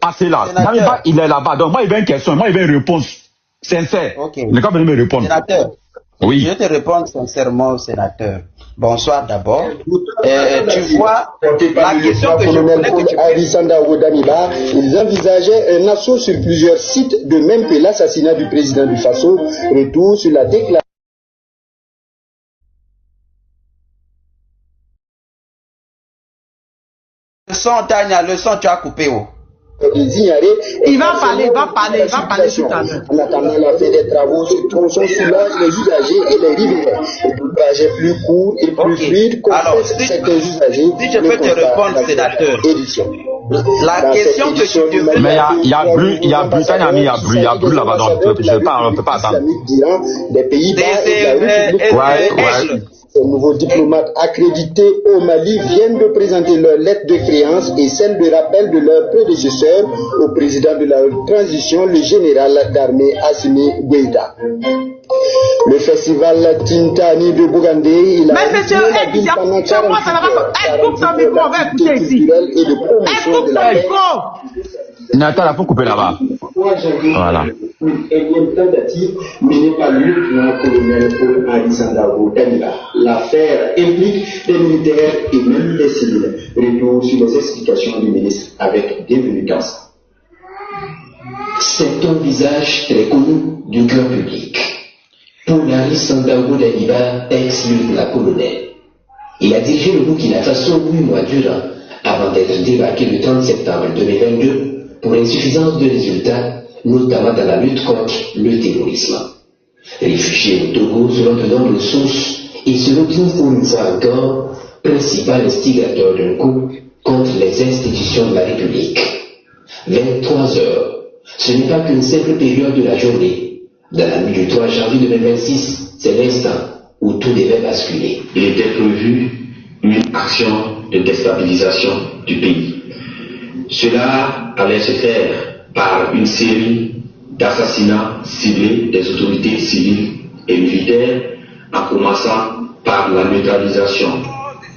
Passez là. Damiba, il est là-bas. Donc, moi, il veut une question. Moi, il veut une réponse sincère. Ok. Il n'est pas venu me répondre. Sénateur. Oui. Je te réponds sincèrement, sénateur. Bonsoir d'abord. Tu vois, la question que je voulais que tu poses. Ils envisageaient un assaut sur plusieurs sites, de même que l'assassinat du président du Faso. Retour sur la déclaration. Le son, Tania, le son, tu as coupé. Oh. Il va parler tout à l'heure. En attendant la fin des travaux, ce tronçon soulage les usagers et les riverains. Le trajet plus court et plus fluide confesse certains usagers. Si je peux te répondre, sénateur. La question que tu devais... Mais il y a Bru, il y a Bru là-bas, donc on ne peut pas attendre. Des Pays-Bas et de la République. Ces nouveaux diplomates accrédités au Mali viennent de présenter leur lettre de créance et celle de rappel de leur prédécesseur au président de la transition, le général d'armée Assimi Goïta. Le festival Tintani de Bougandé, il a monsieur, pendant 40 moi, ça va pas. Coupe ton micro, on va écouter ici. et de promotion de la paix. Nathan, il faut couper là-bas. Voilà. Une énième tentative menée par le lieutenant-colonel Paul Alisandao Danila. L'affaire implique des militaires et même des civils. Retour sur les explications du ministre avec Bienvenue Kansa. C'est un visage très connu du grand public. Paul Alisandao Danila, ex-lieutenant-colonel. Il a dirigé le Burkina Faso 8 mois durant avant d'être débarqué le 30 septembre 2022 pour insuffisance de résultats, notamment dans la lutte contre le terrorisme. Réfugié au Togo selon de nombreuses sources, il se retrouve pour une fois encore principal instigateur d'un coup contre les institutions de la République. 23 heures, ce n'est pas qu'une simple période de la journée. Dans la nuit du 3 janvier 2026, c'est l'instant où tout devait basculer. Il était prévu une action de déstabilisation du pays. Cela allait se faire par une série d'assassinats ciblés des autorités civiles et militaires, en commençant par la neutralisation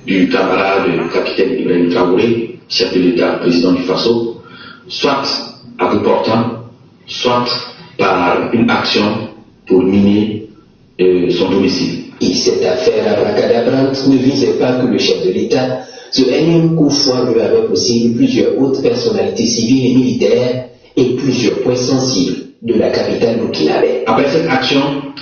du camarade capitaine Ibrahim Traoré, chef de l'État, président du Faso, soit en reportant, soit par une action pour miner son domicile. Et cette affaire abracadabrante ne visait pas que le chef de l'État. Ce énième coup foireux avait aussi plusieurs hautes personnalités civiles et militaires et plusieurs points sensibles de la capitale burkinabé. Après cette action,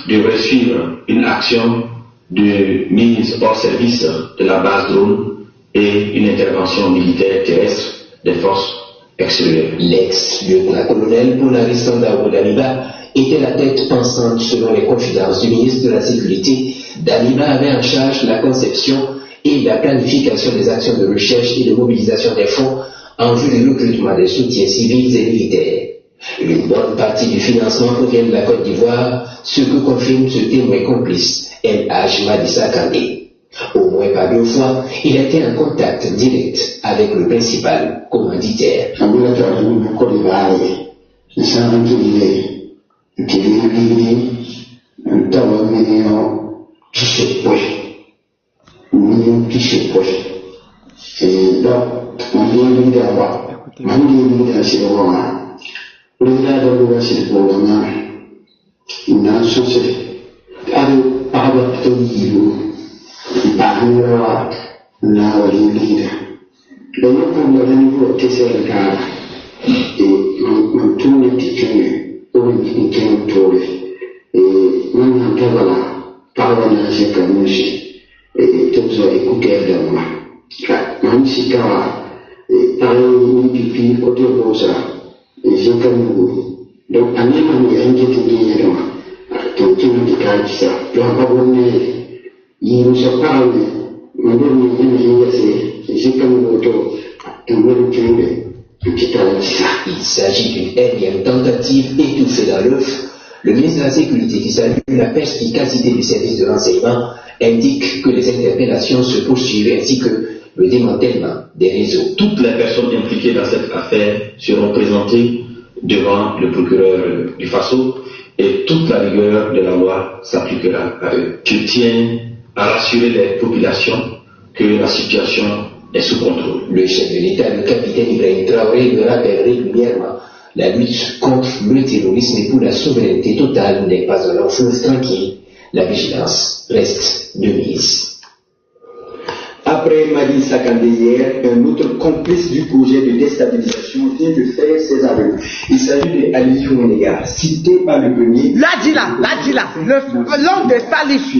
devrait suivre une action de mise hors service de la base drone et une intervention militaire terrestre des forces extérieures. L'ex-lieutenant-colonel Paul Alisandao Danila était la tête pensante selon les confidences du ministre de la Sécurité. Danila avait en charge la conception et la planification des actions de recherche et de mobilisation des fonds en vue du recrutement des soutiens civils et militaires. Une bonne partie du financement provient de la Côte d'Ivoire, ce que confirme ce témoin complice, El-Haj Madissa Kandé. Au moins par 2 fois, il a été en contact direct avec le principal commanditaire. Il s'agit d'une énième tentative étouffée dans l'œuf. Le ministre de la Sécurité, qui salue la perspicacité du service de renseignement, indique que les interpellations se poursuivent ainsi que le démantèlement des réseaux. Toutes les personnes impliquées dans cette affaire seront présentées devant le procureur du Faso et toute la rigueur de la loi s'appliquera à eux. Je tiens à rassurer les populations que la situation est sous contrôle. Le chef de l'État, le capitaine Ibrahim Traoré, le rappelle régulièrement. La lutte contre le terrorisme et pour la souveraineté totale n'est pas un long fleuve tranquille. La vigilance reste de mise. Après Mali Sakandé hier, un autre complice du projet de déstabilisation vient de faire ses aveux. Il s'agit de Ali Ouenega, cité par le premier. L'Adjila, l'homme de Salif.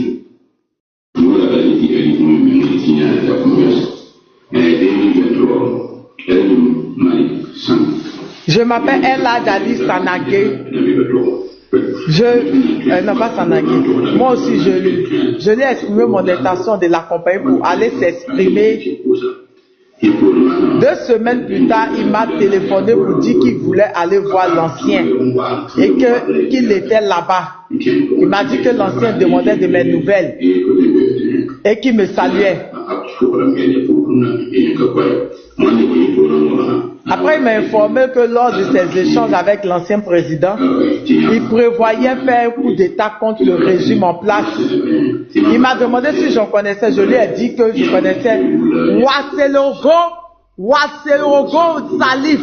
Je m'appelle Ella Dali Sanagé. Non pas Sanagé. Moi aussi, je l'ai exprimé mon intention de l'accompagner pour aller s'exprimer. 2 semaines plus tard, il m'a téléphoné pour dire qu'il voulait aller voir l'ancien et qu'il était là-bas. Il m'a dit que l'ancien demandait de mes nouvelles et qu'il me saluait. Après, il m'a informé que lors de ses échanges avec l'ancien président, il prévoyait faire un coup d'État contre le régime en place. Il m'a demandé si j'en connaissais. Je lui ai dit que je connaissais Ouettologo Salif.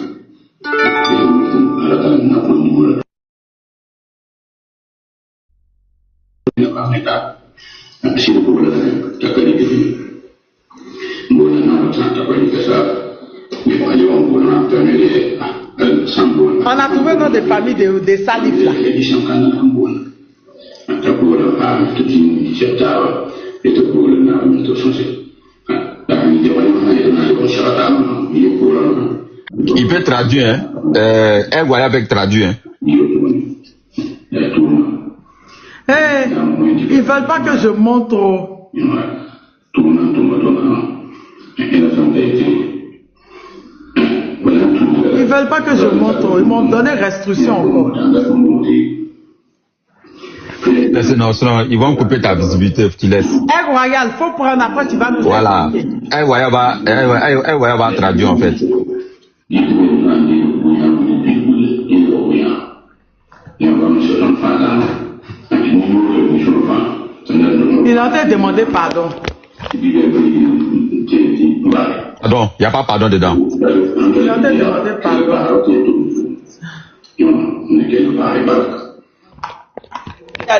On a trouvé le nom de famille de Salif là. Il peut traduire, hein. Un voyage avec traduire, hein. Ils veulent pas que je monte au... Ils veulent pas que je monte au... Ils m'ont donné restriction encore. Sinon, ils vont couper ta visibilité, tu laisses. Un royal, faut prendre après, tu vas nous voilà. Un voyage va traduire en fait. Il a été demandé pardon. Pardon, il n'y a pas pardon dedans. Il a été demandé pardon.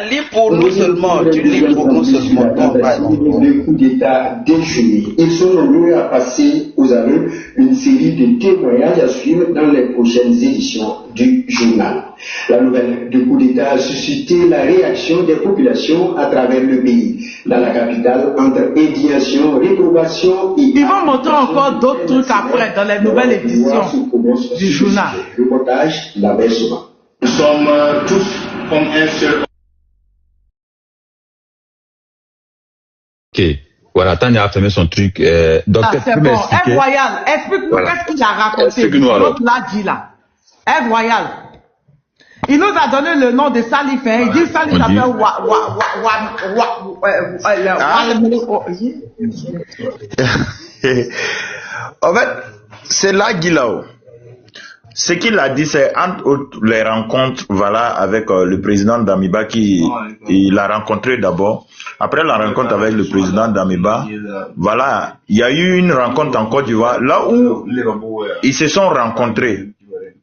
Lis pour nous seulement, tu lis pour nous seulement. Le coup d'État déjoué. Ils sont nombreux à passer aux aveux une série de témoignages à suivre dans les prochaines éditions du journal. La nouvelle du coup d'État a suscité la réaction des populations à travers le pays. Dans la capitale, entre indignation, réprobation et... Ils vont montrer encore d'autres trucs après dans les nouvelles éditions du journal. Reportage, la belle souvent. Nous sommes tous comme un seul. Ok, voilà, Tania a fermé son truc. Donc, c'est bon, un royal, explique-nous voilà. Qu'est-ce qu'il a raconté. Explique-nous alors. L'a dit là. Un royal. Il nous a donné le nom de Salif. Hein. Il dit Salif s'appelle En fait, c'est là Guilao. Ce qu'il a dit, c'est entre autres les rencontres, voilà, avec le président d'Amiba il a rencontré d'abord. Après la rencontre avec le président d'Amiba, voilà, il y a eu une rencontre en Côte d'Ivoire, là où ils se sont rencontrés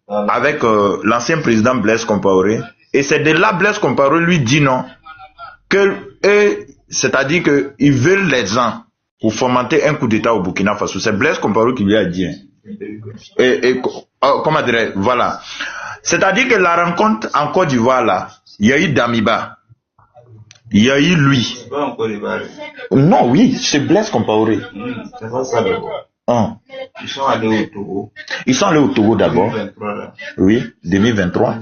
avec l'ancien président Blaise Compaoré. Et c'est de là Blaise Compaoré lui dit non, c'est-à-dire qu'ils veulent les gens pour fomenter un coup d'État au Burkina Faso. C'est Blaise Compaoré qui lui a dit. Comment dirais-je, voilà. C'est-à-dire que la rencontre en Côte d'Ivoire là, il y a eu Damiba. Il y a eu lui. Non, oui, c'est Blaise Compaoré. C'est pas ça d'abord. Ils sont allés au Togo. Ils sont allés au Togo d'abord. 2023 là. Oui, 2023.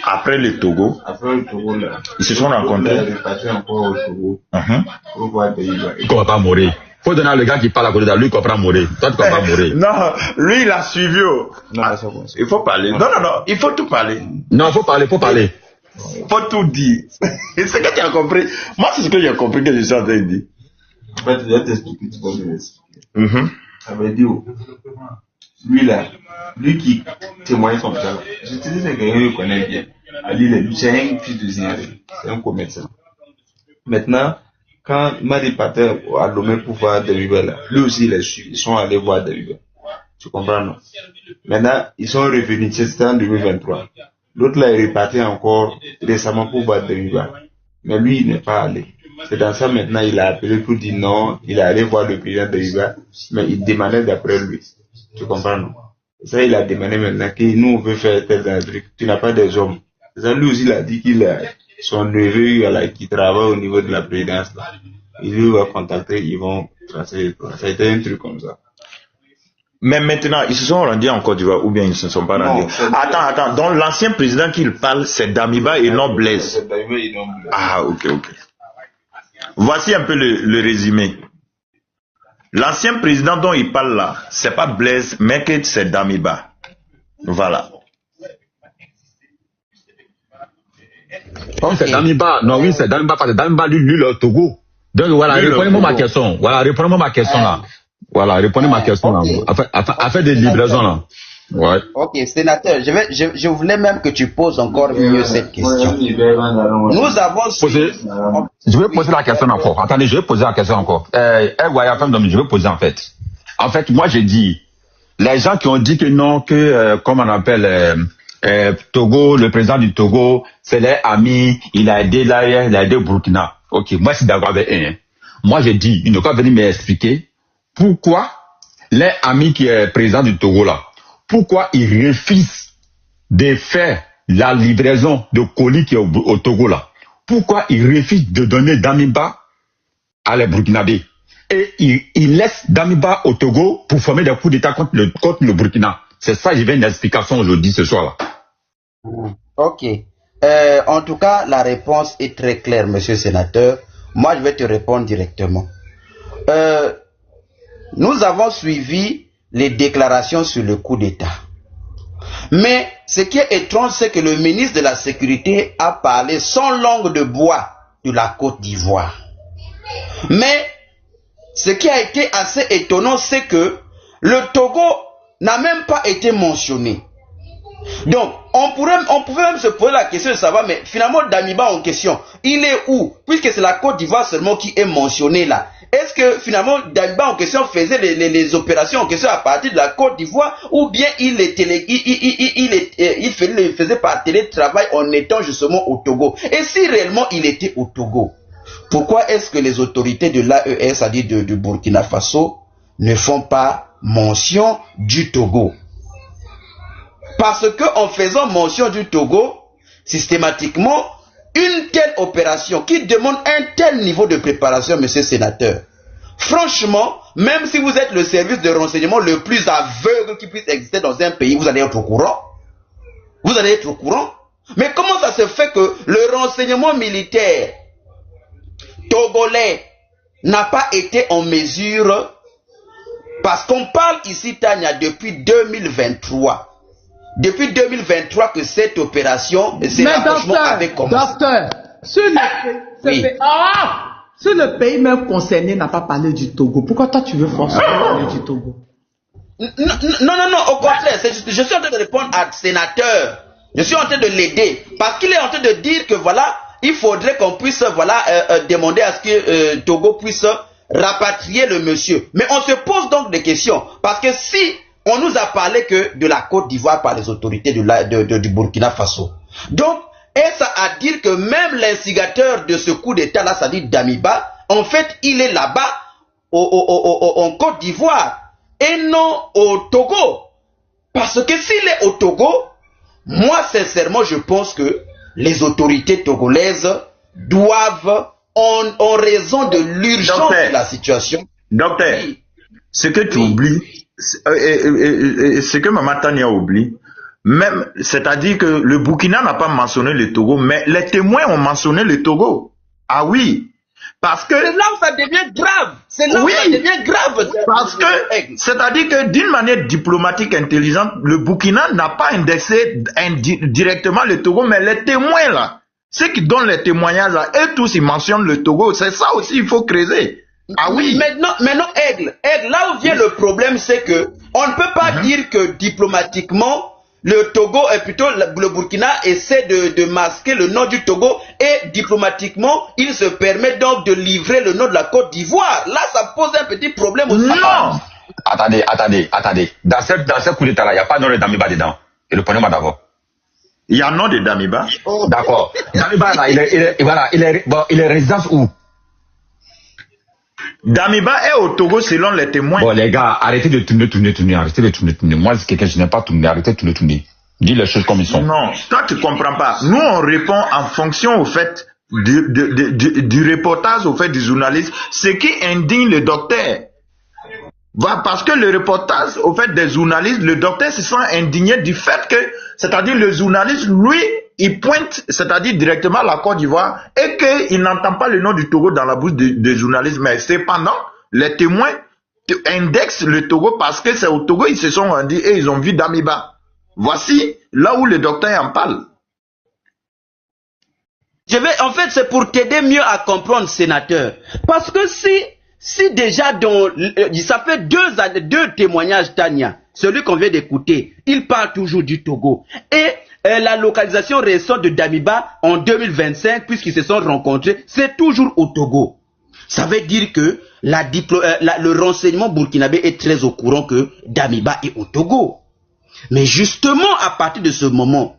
Après le Togo. Après le Togo là. Ils se sont rencontrés. Ils sont passés encore au Togo. Pour voir des Ivoiriens. Il ne va pas mourir. Faut donner le gars qui parle à côté de lui, il comprend mourir. Toi, tu comprends mourir. Non, lui, il a suivi. Il faut parler. Non, il faut tout parler. Non, il faut parler. Faut tout dire. C'est ce que tu as compris. Moi, c'est ce que j'ai compris que je suis en train de dire. En fait, je vais t'expliquer, tu vas me l'expliquer. Ça veut dire, Lui là, lui qui témoigne son frère, je te dis que quelqu'un le connaît bien. Ali, c'est un fils de Zinari, c'est un commerçant. Maintenant, quand Madi Pater a nommé pouvoir Damiba là, lui aussi il est su, ils sont allés voir Damiba. Tu comprends, non? Maintenant, ils sont revenus, c'était en 2023. L'autre là est reparti encore récemment pour voir Damiba. Mais lui, il n'est pas allé. C'est dans ça maintenant, il a appelé pour dire non, il est allé voir le président Damiba, mais il demandait d'après lui. Tu comprends, non? Ça, il a demandé maintenant que nous, on veut faire tel truc. Tu n'as pas des hommes. Ça, lui aussi, il a dit qu'il a son neveu là, qui travaille au niveau de la présidence. Là. Il lui va contacter, ils vont tracer. Ça a été un truc comme ça. Mais maintenant, ils se sont rendus en Côte d'Ivoire ou bien ils ne se sont pas rendus? Attends. Donc l'ancien président qu'il parle, c'est Damiba et non Blaise. C'est Damiba et non Blaise. Ah, ok. Voici un peu le résumé. L'ancien président dont il parle là, c'est pas Blaise, mais que c'est Damiba. Voilà. Comme c'est Damiba, non oui, c'est Damiba, parce que Damiba, lui, le Togo. Donc voilà, répondez-moi ma question. Voilà, répondez-moi ma question là. Voilà, répondez ma question là. Afin des livraisons là. Ouais. Ok, sénateur, je voulais même que tu poses encore mieux cette question. Nous avons... Je vais poser la question encore. Attendez, je vais poser la question encore. Je vais poser en fait. En fait, moi j'ai dit, les gens qui ont dit que non, que, comment on appelle, Togo, le président du Togo, c'est les amis, il a aidé là, il a aidé Burkina. Ok, moi je suis d'accord avec eux. Moi j'ai dit, il ne peut pas venir m'expliquer pourquoi les amis qui est président du Togo là, pourquoi ils refusent de faire la livraison de colis qui est au Togo là. Pourquoi ils refusent de donner Damiba à les Burkinabés. Et ils laissent Damiba au Togo pour former des coups d'État contre le Burkina. C'est ça, j'ai une explication aujourd'hui, ce soir là. Ok. En tout cas, la réponse est très claire, monsieur le sénateur. Moi, je vais te répondre directement. Nous avons suivi les déclarations sur le coup d'État. Mais ce qui est étrange, c'est que le ministre de la Sécurité a parlé sans langue de bois de la Côte d'Ivoire. Mais ce qui a été assez étonnant, c'est que le Togo n'a même pas été mentionné. Donc, on pouvait même se poser la question de savoir, mais finalement, Damiba en question, il est où? Puisque c'est la Côte d'Ivoire seulement qui est mentionnée là. Est-ce que finalement, Damiba en question faisait les opérations en question à partir de la Côte d'Ivoire, ou bien il faisait par télétravail en étant justement au Togo? Et si réellement il était au Togo, pourquoi est-ce que les autorités de l'AES, c'est-à-dire du Burkina Faso, ne font pas mention du Togo? Parce qu'en faisant mention du Togo, systématiquement, une telle opération qui demande un tel niveau de préparation, monsieur le sénateur, franchement, même si vous êtes le service de renseignement le plus aveugle qui puisse exister dans un pays, vous allez être au courant. Vous allez être au courant. Mais comment ça se fait que le renseignement militaire togolais n'a pas été en mesure, parce qu'on parle ici, Tania, depuis 2023. Depuis 2023 que cette opération, ce rapprochement avait commencé. Docteur, sur le pays même concerné n'a pas parlé du Togo. Pourquoi toi tu veux forcément parler du Togo? Non, au contraire. Je suis en train de répondre à sénateur. Je suis en train de l'aider. Parce qu'il est en train de dire que voilà, il faudrait qu'on puisse demander à ce que Togo puisse rapatrier le monsieur. Mais on se pose donc des questions. Parce que si on nous a parlé que de la Côte d'Ivoire par les autorités du Burkina Faso. Donc, est-ce à dire que même l'instigateur de ce coup d'État là, c'est-à-dire Damiba, en fait, il est là-bas en Côte d'Ivoire et non au Togo? Parce que s'il est au Togo, moi sincèrement, je pense que les autorités togolaises doivent, en raison de l'urgence de la situation. Docteur, ce que tu oublies, ce que Maman Tania oublie, même, c'est-à-dire que le Burkina n'a pas mentionné le Togo, mais les témoins ont mentionné le Togo. Ah oui, parce que... C'est là où ça devient grave. C'est là où ça devient grave. Parce que, c'est-à-dire que d'une manière diplomatique intelligente, le Burkina n'a pas indexé directement le Togo, mais les témoins là, ceux qui donnent les témoignages là, eux tous ils mentionnent le Togo. C'est ça aussi, il faut creuser. Ah oui. Maintenant, Aigle, là où vient le problème, c'est que On ne peut pas dire que diplomatiquement, le Togo, plutôt le Burkina essaie de masquer le nom du Togo et diplomatiquement, il se permet donc de livrer le nom de la Côte d'Ivoire. Là, ça pose un petit problème aussi. Non. Attendez. Dans ce coup d'état-là, il n'y a pas de nom de Damiba dedans. Et le prenez-moi d'abord. Il y a un nom de Damiba. D'accord. Damiba, là, il est résidence où? Damiba est au Togo selon les témoins. Bon, les gars, arrêtez de tourner. Arrêtez de tourner. Moi, c'est quelqu'un, je n'aime pas tourner. Arrêtez de tourner. Dis les choses comme ils sont. Non, toi, tu comprends pas. Nous, on répond en fonction au fait du reportage, au fait du journaliste, ce qui indigne le docteur. Parce que le reportage, au fait des journalistes, le docteur se sent indigné du fait que, c'est-à-dire le journaliste, lui, il pointe, c'est-à-dire directement la Côte d'Ivoire, et qu'il n'entend pas le nom du Togo dans la bouche des journalistes. Mais cependant, les témoins indexent le Togo parce que c'est au Togo, ils se sont rendus et ils ont vu Damiba. Voici là où le docteur en parle. En fait, c'est pour t'aider mieux à comprendre, sénateur. Parce que si déjà ça fait deux témoignages, Tania, celui qu'on vient d'écouter, il parle toujours du Togo. Et la localisation récente de Damiba en 2025, puisqu'ils se sont rencontrés, c'est toujours au Togo. Ça veut dire que le renseignement burkinabé est très au courant que Damiba est au Togo. Mais justement, à partir de ce moment,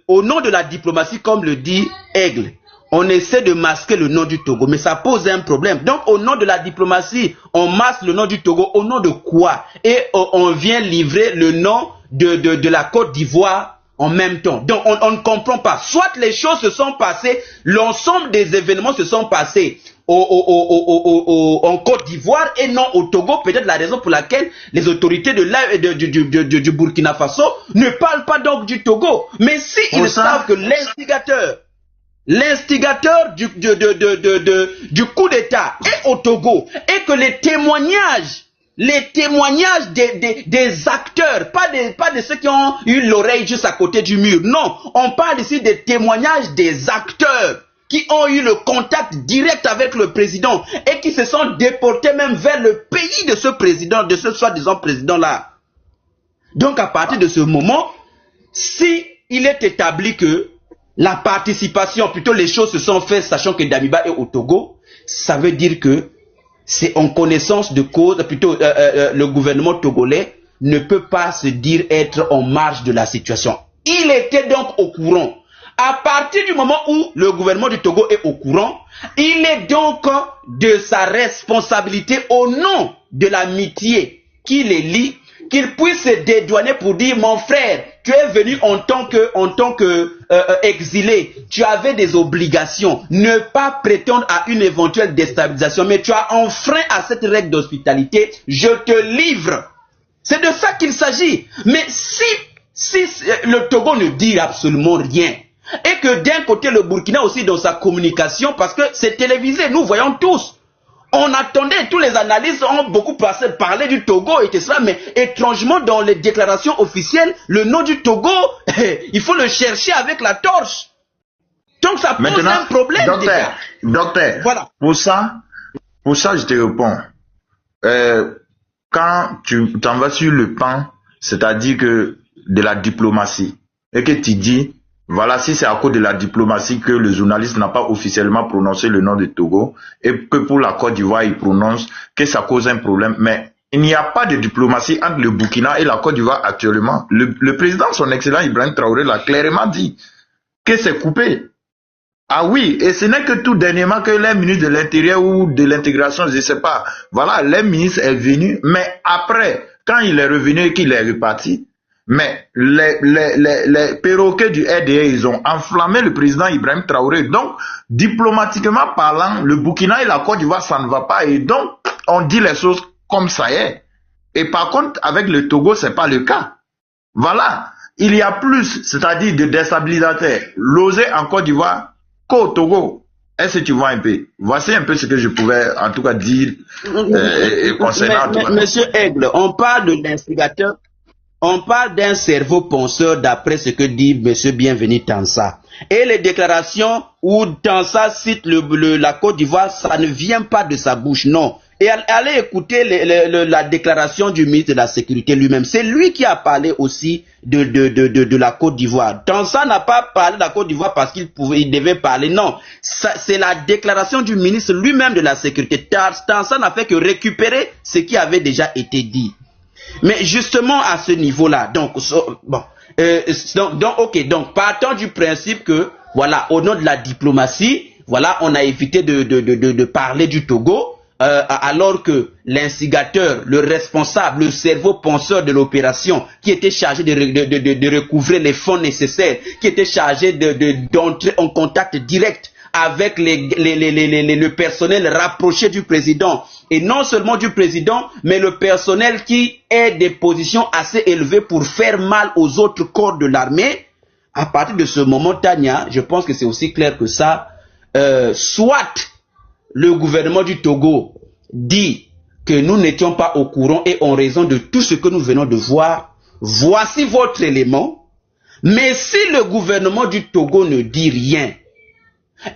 au nom de la diplomatie, comme le dit Aigle, on essaie de masquer le nom du Togo, mais ça pose un problème. Donc, au nom de la diplomatie, on masque le nom du Togo. Au nom de quoi? Et on vient livrer le nom de la Côte d'Ivoire en même temps. Donc, on ne comprend pas. Soit les choses se sont passées, l'ensemble des événements se sont passés en Côte d'Ivoire et non au Togo. Peut-être la raison pour laquelle les autorités du Burkina Faso ne parlent pas donc du Togo. Mais si ils savent que l'instigateur du coup d'État est au Togo et que les témoignages des acteurs, pas de ceux qui ont eu l'oreille juste à côté du mur, non, on parle ici des témoignages des acteurs qui ont eu le contact direct avec le président et qui se sont déportés même vers le pays de ce président, de ce soi-disant président-là. Donc à partir de ce moment, si il est établi que la participation, plutôt les choses se sont faites sachant que Damiba est au Togo, ça veut dire que c'est en connaissance de cause, plutôt le gouvernement togolais ne peut pas se dire être en marge de la situation. Il était donc au courant. À partir du moment où le gouvernement du Togo est au courant, il est donc de sa responsabilité au nom de l'amitié qui les lie, qu'il puisse se dédouaner pour dire, mon frère, tu es venu en tant que exilé, tu avais des obligations, ne pas prétendre à une éventuelle déstabilisation, mais tu as enfreint à cette règle d'hospitalité, je te livre. C'est de ça qu'il s'agit. Mais si le Togo ne dit absolument rien, et que d'un côté le Burkina aussi dans sa communication, parce que c'est télévisé, nous voyons tous, on attendait, tous les analystes ont beaucoup parlé du Togo et tout ça, mais étrangement dans les déclarations officielles, le nom du Togo, il faut le chercher avec la torche. Donc ça pose un problème. Docteur, voilà. Pour ça, je te réponds. Quand tu t'en vas sur le pan, c'est-à-dire que de la diplomatie, et que tu dis, voilà, si c'est à cause de la diplomatie que le journaliste n'a pas officiellement prononcé le nom de Togo et que pour la Côte d'Ivoire, il prononce, que ça cause un problème. Mais il n'y a pas de diplomatie entre le Burkina et la Côte d'Ivoire actuellement. Le président, son excellent Ibrahim Traoré, l'a clairement dit que c'est coupé. Ah oui, et ce n'est que tout dernièrement que les ministres de l'Intérieur ou de l'intégration, je ne sais pas, voilà, les ministres est venu, mais après, quand il est revenu et qu'il est reparti, mais les perroquets du RDA, ils ont enflammé le président Ibrahim Traoré. Donc, diplomatiquement parlant, le Burkina et la Côte d'Ivoire, ça ne va pas. Et donc, on dit les choses comme ça est. Et par contre, avec le Togo, ce n'est pas le cas. Voilà. Il y a plus, c'est-à-dire de déstabilisateurs, logés en Côte d'Ivoire qu'au Togo. Est-ce que tu vois un peu? Voici un peu ce que je pouvais en tout cas dire concernant... Monsieur Aigle, on parle de l'instigateur. On parle d'un cerveau penseur d'après ce que dit M. Bienvenu Tansa. Et les déclarations où Tansa cite la Côte d'Ivoire, ça ne vient pas de sa bouche, non. Et allez écouter la déclaration du ministre de la Sécurité lui-même. C'est lui qui a parlé aussi de la Côte d'Ivoire. Tansa n'a pas parlé de la Côte d'Ivoire parce qu'il devait parler. Non, c'est la déclaration du ministre lui-même de la Sécurité. Tansa n'a fait que récupérer ce qui avait déjà été dit. Mais justement à ce niveau-là, donc partant du principe que, voilà, au nom de la diplomatie, voilà, on a évité de parler du Togo, alors que l'instigateur, le responsable, le cerveau penseur de l'opération, qui était chargé de recouvrer les fonds nécessaires, qui était chargé d'entrer en contact direct avec le personnel rapproché du président, et non seulement du président, mais le personnel qui est des positions assez élevées pour faire mal aux autres corps de l'armée. À partir de ce moment, Tania, je pense que c'est aussi clair que ça, soit le gouvernement du Togo dit que nous n'étions pas au courant et en raison de tout ce que nous venons de voir, voici votre élément. Mais si le gouvernement du Togo ne dit rien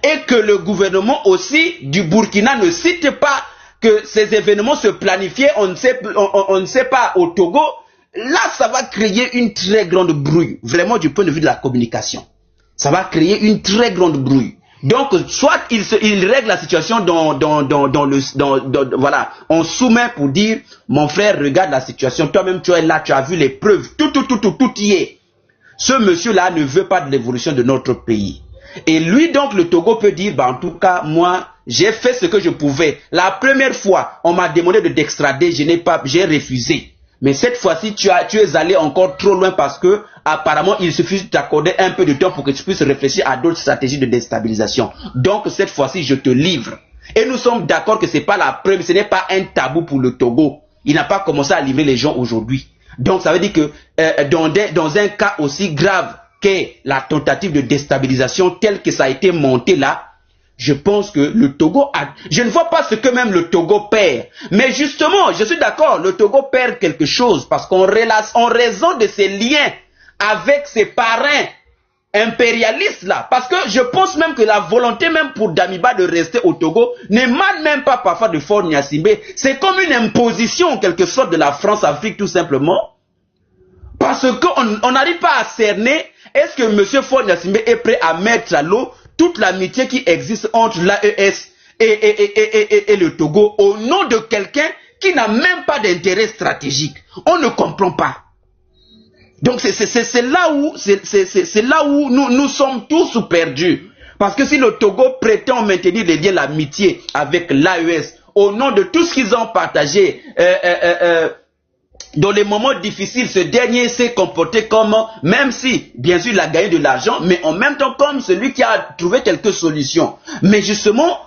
et que le gouvernement aussi du Burkina ne cite pas que ces événements se planifiaient, on ne sait pas au Togo, là ça va créer une très grande brouille, vraiment du point de vue de la communication. Ça va créer une très grande brouille. Donc, soit il règle la situation voilà, on soumet pour dire, mon frère, regarde la situation, toi-même tu es là, tu as vu les preuves, tout y est. Ce monsieur-là ne veut pas de l'évolution de notre pays. Et lui, donc, le Togo peut dire, bah, en tout cas, moi, j'ai fait ce que je pouvais. La première fois, on m'a demandé de t'extrader, j'ai refusé. Mais cette fois-ci, tu es allé encore trop loin parce que, apparemment, il suffit de t'accorder un peu de temps pour que tu puisses réfléchir à d'autres stratégies de déstabilisation. Donc, cette fois-ci, je te livre. Et nous sommes d'accord que ce n'est pas la première, ce n'est pas un tabou pour le Togo. Il n'a pas commencé à livrer les gens aujourd'hui. Donc, ça veut dire que, dans un cas aussi grave qu'est la tentative de déstabilisation telle que ça a été monté là, je pense que le Togo a... Je ne vois pas ce que même le Togo perd. Mais justement, je suis d'accord, le Togo perd quelque chose parce qu'en raison de ses liens avec ses parrains impérialistes là, parce que je pense même que la volonté même pour Damiba de rester au Togo n'émane même pas parfois de Faure Gnassingbé. C'est comme une imposition en quelque sorte de la France-Afrique tout simplement. Parce qu'on n'arrive pas à cerner, est-ce que M. Faure Gnassingbé est prêt à mettre à l'eau toute l'amitié qui existe entre l'AES et le Togo au nom de quelqu'un qui n'a même pas d'intérêt stratégique. On ne comprend pas. Donc c'est là où nous sommes tous perdus. Parce que si le Togo prétend maintenir les liens, l'amitié avec l'AES au nom de tout ce qu'ils ont partagé, dans les moments difficiles, ce dernier s'est comporté comme, même si, bien sûr, il a gagné de l'argent, mais en même temps comme celui qui a trouvé quelques solutions. Mais justement,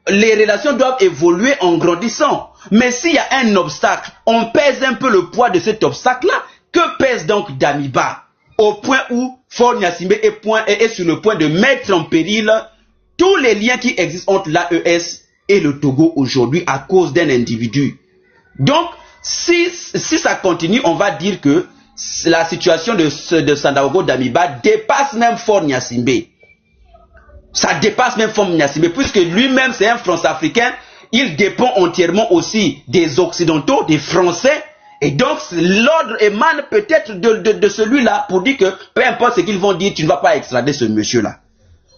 les relations doivent évoluer en grandissant. Mais s'il y a un obstacle, on pèse un peu le poids de cet obstacle-là. Que pèse donc Damiba? Au point où Faure Gnassingbé est sur le point de mettre en péril tous les liens qui existent entre l'AES et le Togo aujourd'hui à cause d'un individu. Donc, si ça continue, on va dire que la situation de Sandaogo Damiba dépasse même Faure Gnassingbé. Ça dépasse même Faure Gnassingbé, puisque lui-même c'est un France-africain, il dépend entièrement aussi des Occidentaux, des Français, et donc l'ordre émane peut-être de celui-là pour dire que peu importe ce qu'ils vont dire, tu ne vas pas extrader ce monsieur-là.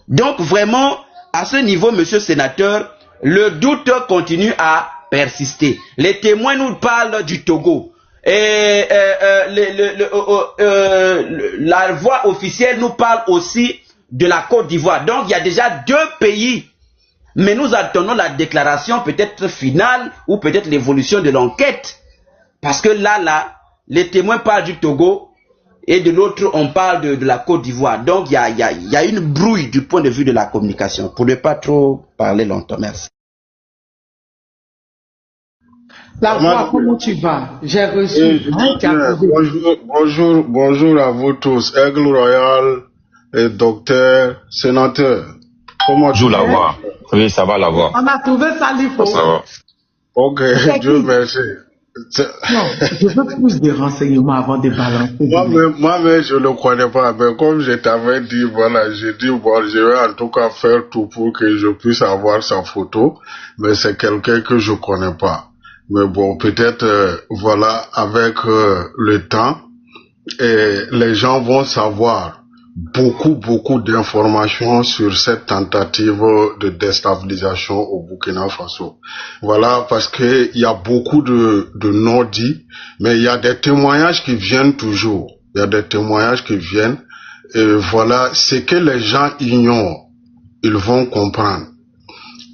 Donc vraiment, à ce niveau, monsieur sénateur, le doute continue à persister. Les témoins nous parlent du Togo. Et la voix officielle nous parle aussi de la Côte d'Ivoire. Donc il y a déjà deux pays. Mais nous attendons la déclaration peut-être finale ou peut-être l'évolution de l'enquête. Parce que là, les témoins parlent du Togo et de l'autre on parle de la Côte d'Ivoire. Donc il y a une brouille du point de vue de la communication. Pour ne pas trop parler longtemps. Merci. La voix, comment tu vas? J'ai reçu. Bonjour à vous tous. Aigle Royal et docteur, sénateur. Comment tu vas? La voix. Oui, ça va la voix. On a trouvé Salifo. Ça va. Ok, Dieu merci. Non, je veux plus de renseignements avant de balancer. Moi-même, je ne le connais pas, mais comme je t'avais dit, voilà, j'ai dit, bon, je vais en tout cas faire tout pour que je puisse avoir sa photo, mais c'est quelqu'un que je ne connais pas. Mais bon, peut-être, voilà, avec le temps, les gens vont savoir beaucoup d'informations sur cette tentative de déstabilisation au Burkina Faso. Voilà, parce que il y a beaucoup de non-dits, mais il y a des témoignages qui viennent toujours. Il y a des témoignages qui viennent. Et voilà, ce que les gens ignorent, ils vont comprendre.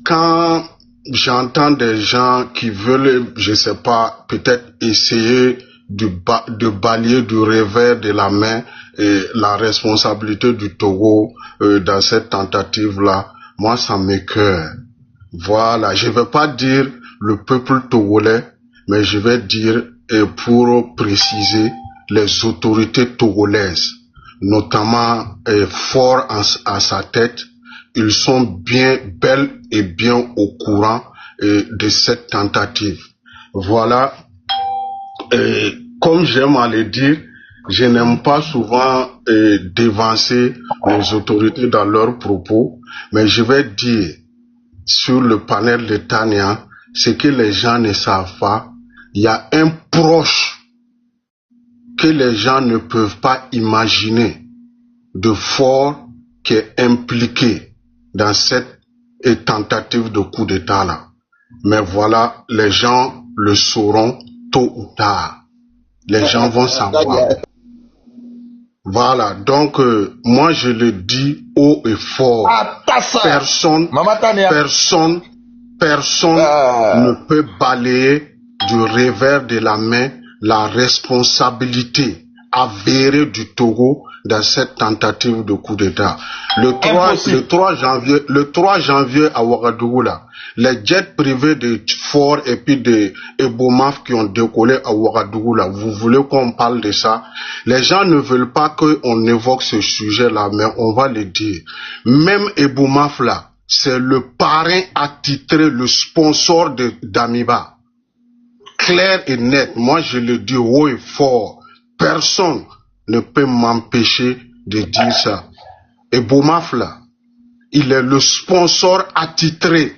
Quand j'entends des gens qui veulent, je sais pas, peut-être essayer de balayer du revers de la main et la responsabilité du Togo dans cette tentative-là, moi ça m'écoeure. Voilà, je vais pas dire le peuple togolais, mais je vais dire, pour préciser, les autorités togolaises, notamment fort à sa tête, ils sont bel et bien au courant de cette tentative. Voilà. Comme j'aime à le dire, je n'aime pas souvent dévancer les autorités dans leurs propos, mais je vais dire sur le panel de Tania, ce que les gens ne savent pas, il y a un proche que les gens ne peuvent pas imaginer de fort qui est impliqué dans cette tentative de coup d'État là. Mais voilà, les gens le sauront tôt ou tard. Les gens vont savoir. Voilà, donc moi je le dis haut et fort. Personne ne peut balayer du revers de la main la responsabilité avérée du Togo dans cette tentative de coup d'État. Le 3 janvier à Ouagadougou, là, les jets privés de Ford et puis de Ebomaf qui ont décollé à Ouagadougou, là, vous voulez qu'on parle de ça? Les gens ne veulent pas qu'on évoque ce sujet-là, mais on va le dire. Même Ebomaf, là, c'est le parrain attitré, le sponsor d'Amiba. Clair et net, moi je le dis haut et fort, personne ne peut m'empêcher de dire ça. Et Boumaf là, il est le sponsor attitré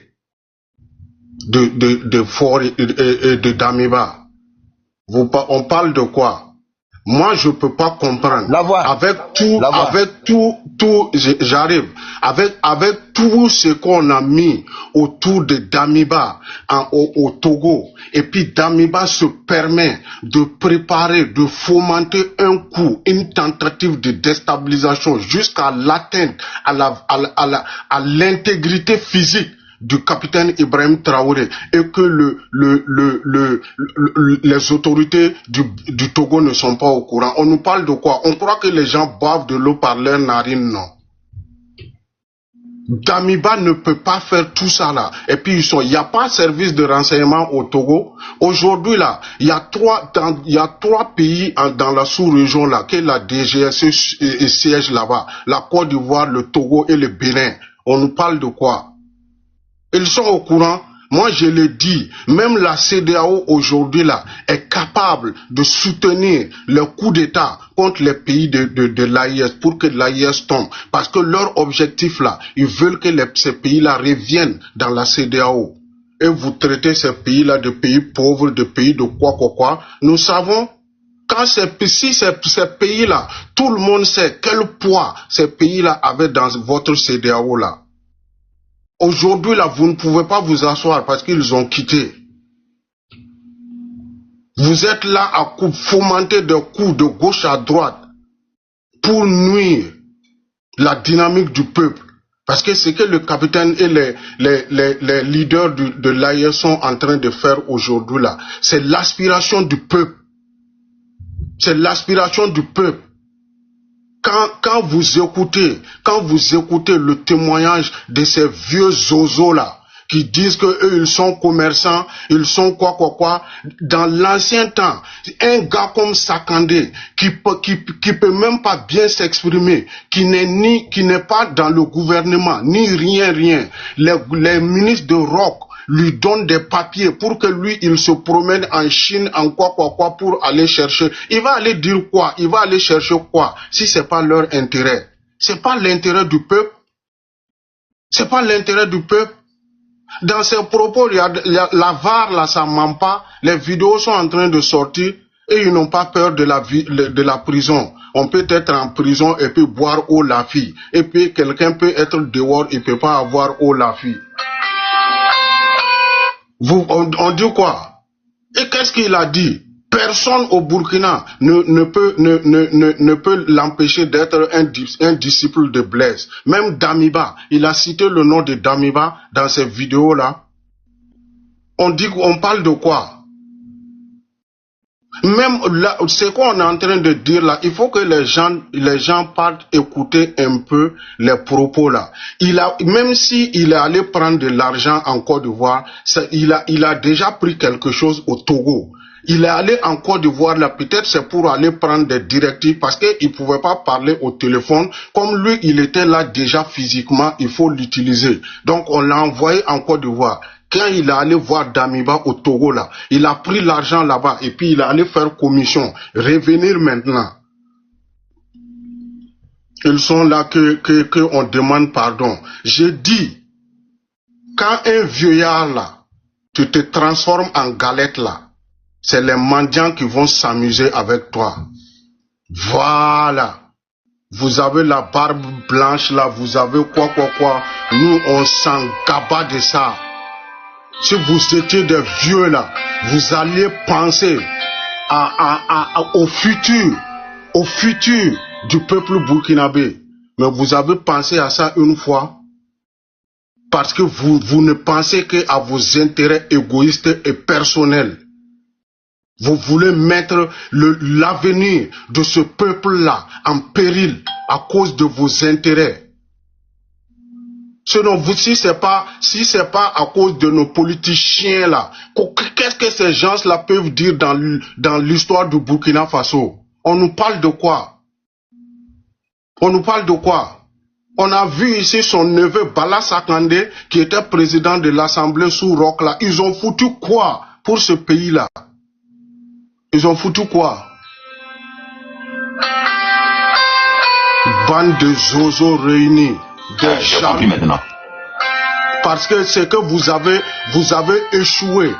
de Fort et de Damiba. On parle de quoi? Moi, je peux pas comprendre. J'arrive. Avec tout ce qu'on a mis autour de Damiba au Togo, et puis Damiba se permet de préparer, de fomenter un coup, une tentative de déstabilisation jusqu'à l'atteinte à l'intégrité physique du capitaine Ibrahim Traoré, et que les autorités du Togo ne sont pas au courant. On nous parle de quoi? On croit que les gens boivent de l'eau par leurs narines, non. Damiba ne peut pas faire tout ça là. Et puis il n'y a pas de service de renseignement au Togo. Aujourd'hui là, il y a trois pays dans la sous-région là que la DGSE siège là-bas. La Côte d'Ivoire, le Togo et le Bénin. On nous parle de quoi? Ils sont au courant. Moi, je le dis, même la CEDEAO aujourd'hui là est capable de soutenir le coup d'État contre les pays de l'AIS pour que l'AIS tombe. Parce que leur objectif là, ils veulent que ces pays là reviennent dans la CEDEAO. Et vous traitez ces pays là de pays pauvres, de pays de quoi. Nous savons, si ces pays là, tout le monde sait quel poids ces pays là avaient dans votre CEDEAO là. Aujourd'hui, là, vous ne pouvez pas vous asseoir parce qu'ils ont quitté. Vous êtes là à fomenter des coups de gauche à droite pour nuire la dynamique du peuple. Parce que ce que le capitaine et les leaders de l'AIS sont en train de faire aujourd'hui, là, c'est l'aspiration du peuple. C'est l'aspiration du peuple. Quand vous écoutez le témoignage de ces vieux zozos là, qui disent que eux ils sont commerçants, ils sont quoi, dans l'ancien temps, un gars comme Sakandé, qui peut même pas bien s'exprimer, qui n'est pas dans le gouvernement, ni rien, les ministres de Rock lui donne des papiers pour que lui, il se promène en Chine, en quoi, pour aller chercher. Il va aller dire quoi? Il va aller chercher quoi? Si c'est pas leur intérêt. C'est pas l'intérêt du peuple. C'est pas l'intérêt du peuple. Dans ses propos, il y a la VAR, là, ça ment pas. Les vidéos sont en train de sortir et ils n'ont pas peur de la prison. On peut être en prison et puis boire eau la fille. Et puis quelqu'un peut être dehors, il peut pas avoir eau la fille. On dit quoi? Et qu'est-ce qu'il a dit? Personne au Burkina ne peut l'empêcher d'être un disciple de Blaise. Même Damiba, il a cité le nom de Damiba dans ces vidéos-là. On parle de quoi? Même là, c'est quoi on est en train de dire là? Il faut que les gens partent écouter un peu les propos là. Même si il est allé prendre de l'argent en Côte d'Ivoire, il a déjà pris quelque chose au Togo. Il est allé en Côte d'Ivoire là, peut-être c'est pour aller prendre des directives parce qu'il ne pouvait pas parler au téléphone. Comme lui, il était là déjà physiquement, il faut l'utiliser. Donc on l'a envoyé en Côte d'Ivoire. Quand il est allé voir Damiba au Togo là, il a pris l'argent là-bas et puis il est allé faire commission. Revenir maintenant. Ils sont là que on demande pardon. Je dis, quand un vieillard là, tu te transformes en galette là, c'est les mendiants qui vont s'amuser avec toi. Voilà. Vous avez la barbe blanche là, vous avez quoi. Nous, on s'en gaba de ça. Si vous étiez des vieux là, vous alliez penser au futur du peuple burkinabé. Mais vous avez pensé à ça une fois parce que vous ne pensez qu'à vos intérêts égoïstes et personnels. Vous voulez mettre l'avenir de ce peuple-là en péril à cause de vos intérêts. Sinon, si c'est pas à cause de nos politiciens là, qu'est-ce que ces gens-là peuvent dire dans l'histoire du Burkina Faso? On nous parle de quoi? On a vu ici son neveu Bala Sakandé qui était président de l'Assemblée sous Roch là. Ils ont foutu quoi pour ce pays-là? Ils ont foutu quoi? Bande de zozos réunis. J'ai compris maintenant. Parce que c'est que vous avez échoué.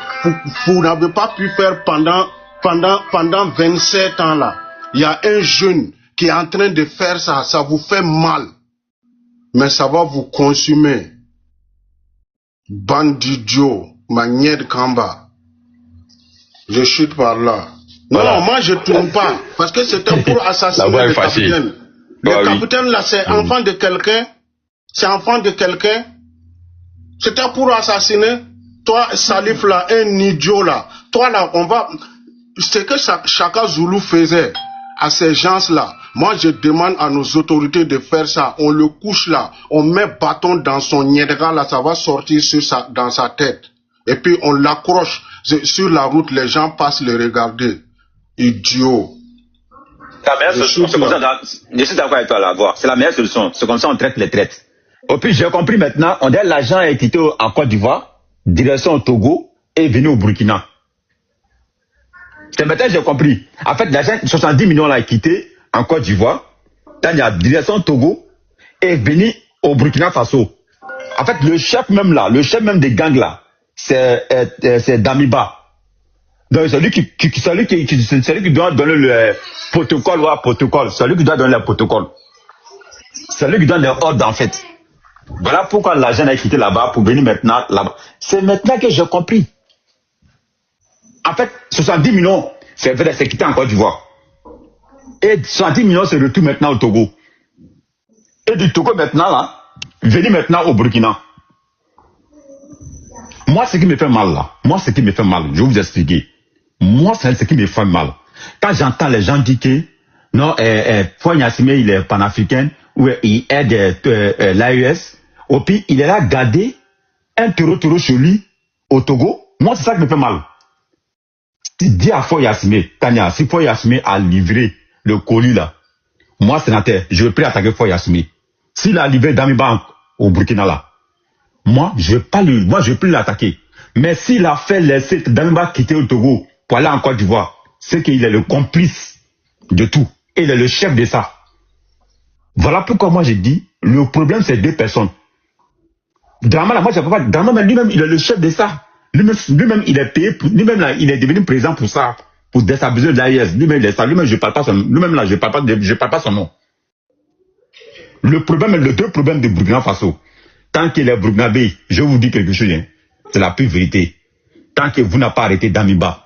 Vous n'avez pas pu faire pendant 27 ans là. Il y a un jeune qui est en train de faire ça. Ça vous fait mal. Mais ça va vous consumer. Bande d'idiots. Manière de Kamba. Je chute par là. Voilà. Non, moi je tourne pas. Parce que c'était pour assassiner le capitaine. Le capitaine là, c'est enfant de quelqu'un. C'est enfant de quelqu'un. C'était pour assassiner. Toi, Salif là, un idiot là. Toi là, c'est que Chaka Zulu faisait à ces gens-là. Moi, je demande à nos autorités de faire ça. On le couche là. On met bâton dans son niedra là. Ça va sortir dans sa tête. Et puis on l'accroche sur la route. Les gens passent le regarder. Idiot. La meilleure solution, c'est comme ça. Je suis d'accord avec toi là. C'est la meilleure solution. C'est comme ça on traite les traites. Et puis j'ai compris maintenant, on dit l'agent est quitté en Côte d'Ivoire, direction au Togo et venu au Burkina. C'est maintenant j'ai compris. En fait, l'agent 70 millions là est quitté en Côte d'Ivoire, direction au Togo et venu au Burkina Faso. En fait, le chef même des gangs là, c'est Damiba. Donc celui qui doit donner le protocole ou protocole, celui qui doit donner le protocole. Celui qui donne l'ordre en fait. Voilà pourquoi l'agent a quitté là-bas pour venir maintenant là-bas. C'est maintenant que j'ai compris. En fait, 70 millions, c'est vrai, c'est quitté en Côte d'Ivoire. Et 70 millions, c'est retour maintenant au Togo. Et du Togo maintenant là, venir maintenant au Burkina. Moi, ce qui me fait mal là, je vais vous expliquer. Moi, c'est ce qui me fait mal. Quand j'entends les gens dire que non, Foy Yassime, il est panafricain, ou il aide l'AES, et puis il est là garder un taureau chez lui au Togo. Moi, c'est ça qui me fait mal. Si dit à Foy Yassime, Tania, si Foy Yassime a livré le colis là, moi, sénateur, je vais plus attaquer Foy Yassime. S'il a livré Damiba au Burkina là, moi, je vais plus l'attaquer. Mais s'il a fait laisser Damiba quitter le Togo pour aller en Côte d'Ivoire, c'est qu'il est le complice de tout. Et il est le chef de ça. Voilà pourquoi moi j'ai dit, le problème c'est deux personnes. Dramane, moi je ne peux pas. Dramane, lui-même, il est le chef de ça. Lui-même, il est payé, lui-même, là, il est devenu président pour ça, pour déstabiliser l'AIS. Lui-même, il est ça. Lui-même, je ne parle pas son nom. Lui-même, là, je parle pas son nom. Le problème, les deux problèmes de Burkina Faso. Tant que les Burkinabés, je vous dis quelque chose, hein, c'est la pure vérité. Tant que vous n'avez pas arrêté Damiba,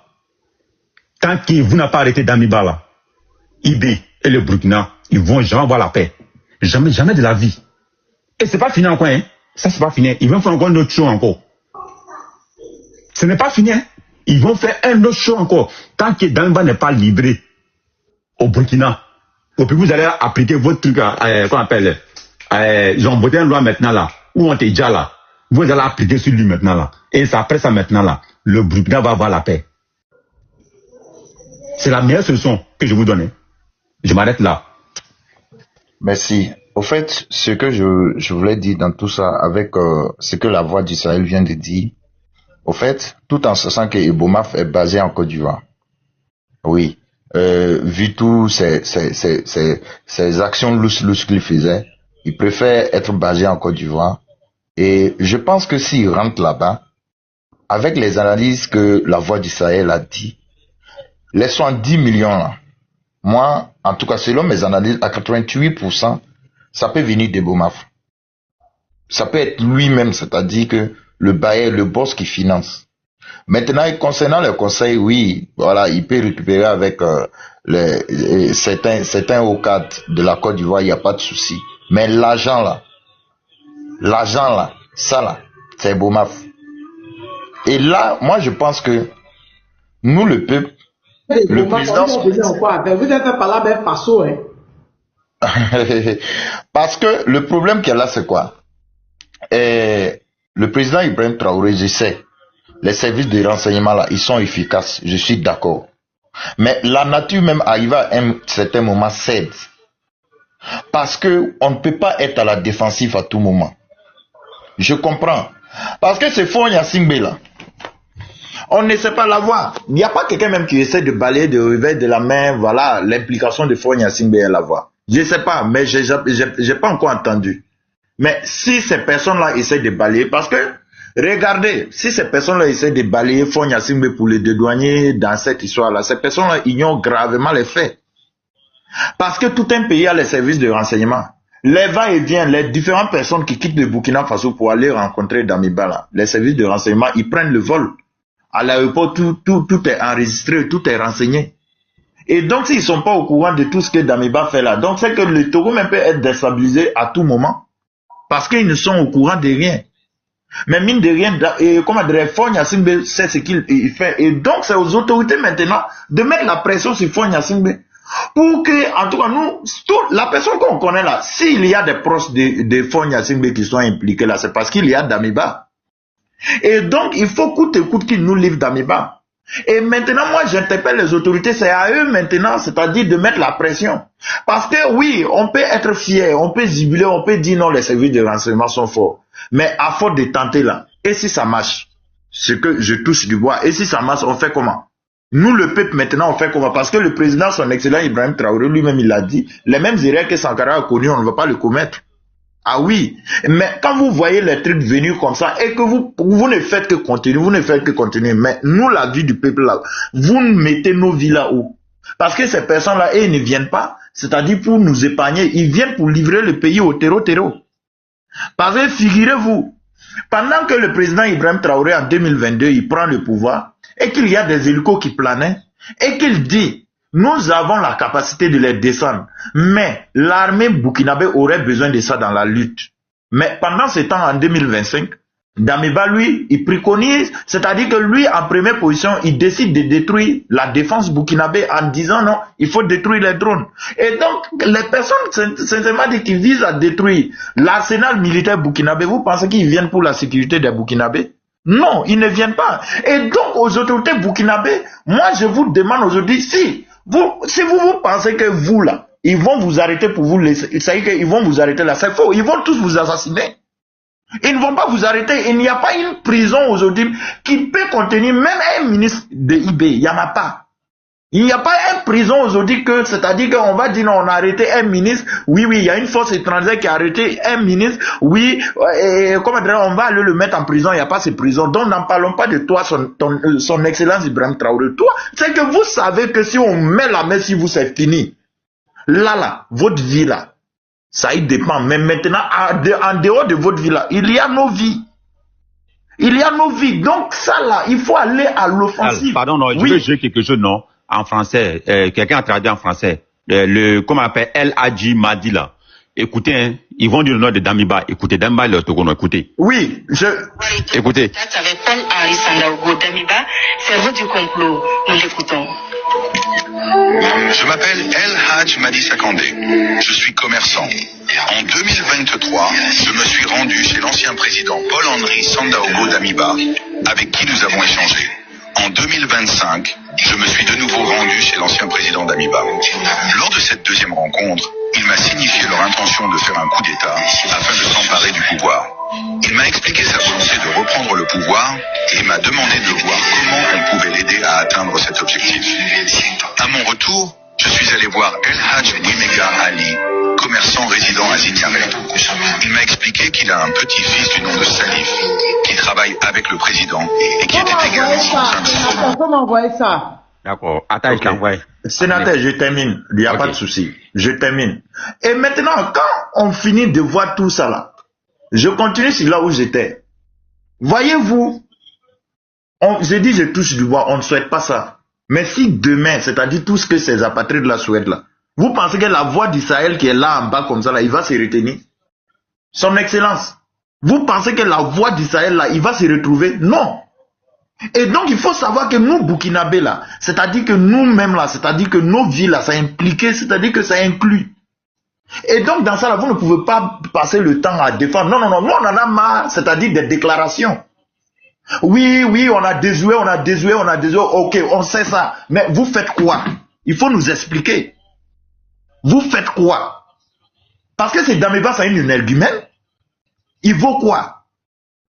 là, IB et le Burkina, ils vont jamais avoir la paix. Jamais, jamais de la vie. Et c'est pas fini encore, hein. Ça, c'est pas fini. Ils vont faire encore une autre chose encore. Ce n'est pas fini, hein. Ils vont faire un autre chose encore. Tant que Damiba n'est pas livré au Burkina, et puis vous allez appliquer votre truc, qu'on appelle, ils ont voté une loi maintenant là, où on était déjà là. Vous allez appliquer sur lui maintenant là. Et c'est après ça maintenant là, le Burkina va avoir la paix. C'est la meilleure solution que je vous donne. Je m'arrête là. Merci. Au fait, ce que je voulais dire dans tout ça, avec ce que la voix d'Israël vient de dire, au fait, tout en sachant que Ebomaf est basé en Côte d'Ivoire. Oui. Vu tous ces actions lousses qu'il faisait, il préfère être basé en Côte d'Ivoire. Et je pense que s'il rentre là-bas, avec les analyses que la voix d'Israël a dit, les 70 millions là, moi, en tout cas selon mes analyses, à 88%, ça peut venir d'Ebomaf. Ça peut être lui-même, c'est-à-dire que le bailleur, le boss qui finance. Maintenant, concernant le conseil, oui, voilà, il peut récupérer avec certains hauts cadres de la Côte d'Ivoire, il n'y a pas de souci. Mais l'argent là, ça là, c'est Ebomaf. Et là, moi je pense que nous, le peuple, le président... Vous êtes pas là, ben Faso, hein. Parce que le problème qu'il y a là, c'est quoi? Le président Ibrahim Traoré, je sais, les services de renseignement là, ils sont efficaces, je suis d'accord. Mais la nature même arrive à un certain moment cède. Parce que on ne peut pas être à la défensive à tout moment. Je comprends. Parce que c'est Fonya Singbe là. On ne sait pas la voir. Il n'y a pas quelqu'un même qui essaie de balayer de revers de la main, voilà, l'implication de Fonya Singbe à la voir. Je ne sais pas, mais j'ai pas encore entendu. Mais si ces personnes-là essaient de balayer, parce que, regardez, si ces personnes-là essaient de balayer Fonya Singbe pour les dédouaner dans cette histoire-là, ces personnes-là ignorent gravement les faits. Parce que tout un pays a les services de renseignement. Les va-et-vient, les différentes personnes qui quittent le Burkina Faso pour aller rencontrer Damiba, là, les services de renseignement, ils prennent le vol. À l'aéroport, tout est enregistré, tout est renseigné. Et donc, s'ils ne sont pas au courant de tout ce que Damiba fait là, donc c'est que le Togo même peut être déstabilisé à tout moment. Parce qu'ils ne sont au courant de rien. Mais mine de rien, comment dire, Fonya Singbe sait ce qu'il fait. Et donc, c'est aux autorités maintenant de mettre la pression sur Fonya Singbe. Pour que, en tout cas, nous, la personne qu'on connaît là, s'il y a des proches de Fonya Singbe qui sont impliqués là, c'est parce qu'il y a Damiba. Et donc, il faut coûte que coûte qu'ils nous livrent Damiba. Et maintenant, moi, j'interpelle les autorités, c'est à eux maintenant, c'est-à-dire de mettre la pression. Parce que oui, on peut être fier, on peut zibuler, on peut dire non, les services de renseignement sont forts. Mais à force de tenter là, et si ça marche, ce que je touche du bois, et si ça marche, on fait comment? Nous, le peuple, maintenant, on fait comment? Parce que le président, son excellent Ibrahim Traoré, lui-même, il a dit, les mêmes erreurs que Sankara a connues, on ne va pas les commettre. Ah oui, mais quand vous voyez les trucs venir comme ça et que vous ne faites que continuer, mais nous, la vie du peuple là, vous mettez nos vies là-haut. Parce que ces personnes-là, ils ne viennent pas, c'est-à-dire pour nous épargner, ils viennent pour livrer le pays au terreau. Parce que figurez-vous, pendant que le président Ibrahim Traoré en 2022, il prend le pouvoir et qu'il y a des hélicos qui planaient et qu'il dit, nous avons la capacité de les descendre, mais l'armée burkinabé aurait besoin de ça dans la lutte. Mais pendant ce temps, en 2025, Damiba, lui, il préconise, c'est-à-dire que lui, en première position, il décide de détruire la défense burkinabé en disant non, il faut détruire les drones. Et donc, les personnes, sincèrement, qui visent à détruire l'arsenal militaire burkinabé, vous pensez qu'ils viennent pour la sécurité des burkinabés? Non, ils ne viennent pas. Et donc, aux autorités burkinabé, moi, je vous demande aujourd'hui, si vous pensez que vous, là, ils vont vous arrêter pour vous laisser, c'est-à-dire qu'ils vont vous arrêter là, c'est faux, ils vont tous vous assassiner. Ils ne vont pas vous arrêter. Il n'y a pas une prison aujourd'hui qui peut contenir même un ministre de IB. Il n'y en a pas. Il n'y a pas une prison aujourd'hui que, c'est-à-dire qu'on va dire non, on a arrêté un ministre, oui, il y a une force étrangère qui a arrêté un ministre, oui, comment dire, on va aller le mettre en prison, il n'y a pas ces prisons. Donc n'en parlons pas de toi, son excellence Ibrahim Traoré. Toi, c'est que vous savez que si on met la main sur vous, c'est fini. Là, votre vie là, ça y dépend. Mais maintenant, en dehors de votre vie là, il y a nos vies. Il y a nos vies. Donc ça là, il faut aller à l'offensive. Pardon, non, je veux jouer quelque chose, non? En français, quelqu'un a traduit en français, comment on appelle El Hadji Madi là. Écoutez, hein, ils vont dire le nom de Damiba. Écoutez, Damiba, le Togono, écoutez. Oui, écoutez. Avec Paul Henri Sandaogo Damiba, cerveau du complot. Nous l'écoutons. Je m'appelle El Hadj Madi Sakandé. Je suis commerçant. En 2023, je me suis rendu chez l'ancien président Paul-Henri Sandaogo Damiba, avec qui nous avons échangé. En 2025, je me suis de nouveau rendu chez l'ancien président Damiba. Lors de cette deuxième rencontre, il m'a signifié leur intention de faire un coup d'État afin de s'emparer du pouvoir. Il m'a expliqué sa volonté de reprendre le pouvoir et m'a demandé de voir comment on pouvait l'aider à atteindre cet objectif. À mon retour, je suis allé voir El Hadj Ouimega Ali, commerçant résident à Zignaré. Il m'a expliqué qu'il a un petit-fils du nom de Salif, qui travaille avec le président et qui était également son sein. Comment envoyer ça? D'accord. Attends, je t'envoie. Sénateur, je termine. Il n'y a pas de souci. Je termine. Et maintenant, quand on finit de voir tout ça là, je continue sur là où j'étais. Voyez-vous, j'ai dit je touche du bois, on ne souhaite pas ça. Mais si demain, c'est-à-dire tout ce que ces apatrides là souhaitent là, vous pensez que la voix d'Israël qui est là en bas comme ça là, il va se retenir? Son Excellence, vous pensez que la voix d'Israël là, il va se retrouver? Non. Et donc il faut savoir que nous, Burkinabé là, c'est-à-dire que nous-mêmes là, c'est-à-dire que nos vies là, ça implique, c'est-à-dire que ça inclut. Et donc dans ça là, vous ne pouvez pas passer le temps à défendre. Non, nous on en a marre, c'est-à-dire des déclarations. Oui, on a déjoué, ok, on sait ça. Mais vous faites quoi? Il faut nous expliquer. Vous faites quoi? Parce que c'est Damiba, c'est une énergumène. Il vaut quoi?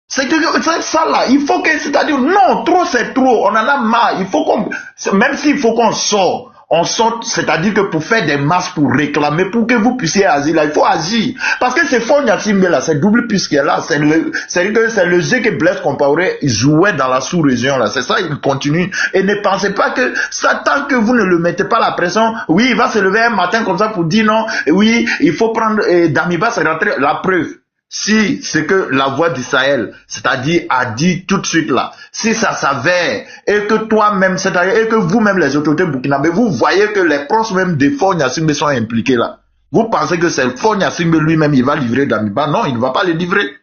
C'est que ça là, il faut que, c'est-à-dire, non, trop c'est trop, on en a marre. Il faut qu'on, même s'il faut qu'on sorte, on sort, c'est-à-dire que pour faire des masses, pour réclamer, pour que vous puissiez agir là, il faut agir. Parce que c'est fort Nyatsimbe là, c'est double puisqu'il est là, c'est le jeu que Blaise Compaoré jouait dans la sous-région là, c'est ça, il continue. Et ne pensez pas que ça, tant que vous ne le mettez pas la pression, oui, il va se lever un matin comme ça pour dire non, oui, il faut prendre, Damiba, c'est rentré, la preuve. Si c'est que la voix d'Israël, c'est-à-dire a dit tout de suite là, si ça s'avère et que toi-même, c'est-à-dire et que vous-même les autorités burkinabé, vous voyez que les proches même de Faure Gnassingbé sont impliqués là, vous pensez que c'est Faure Gnassingbé lui-même, il va livrer Damiba? Non, il ne va pas le livrer.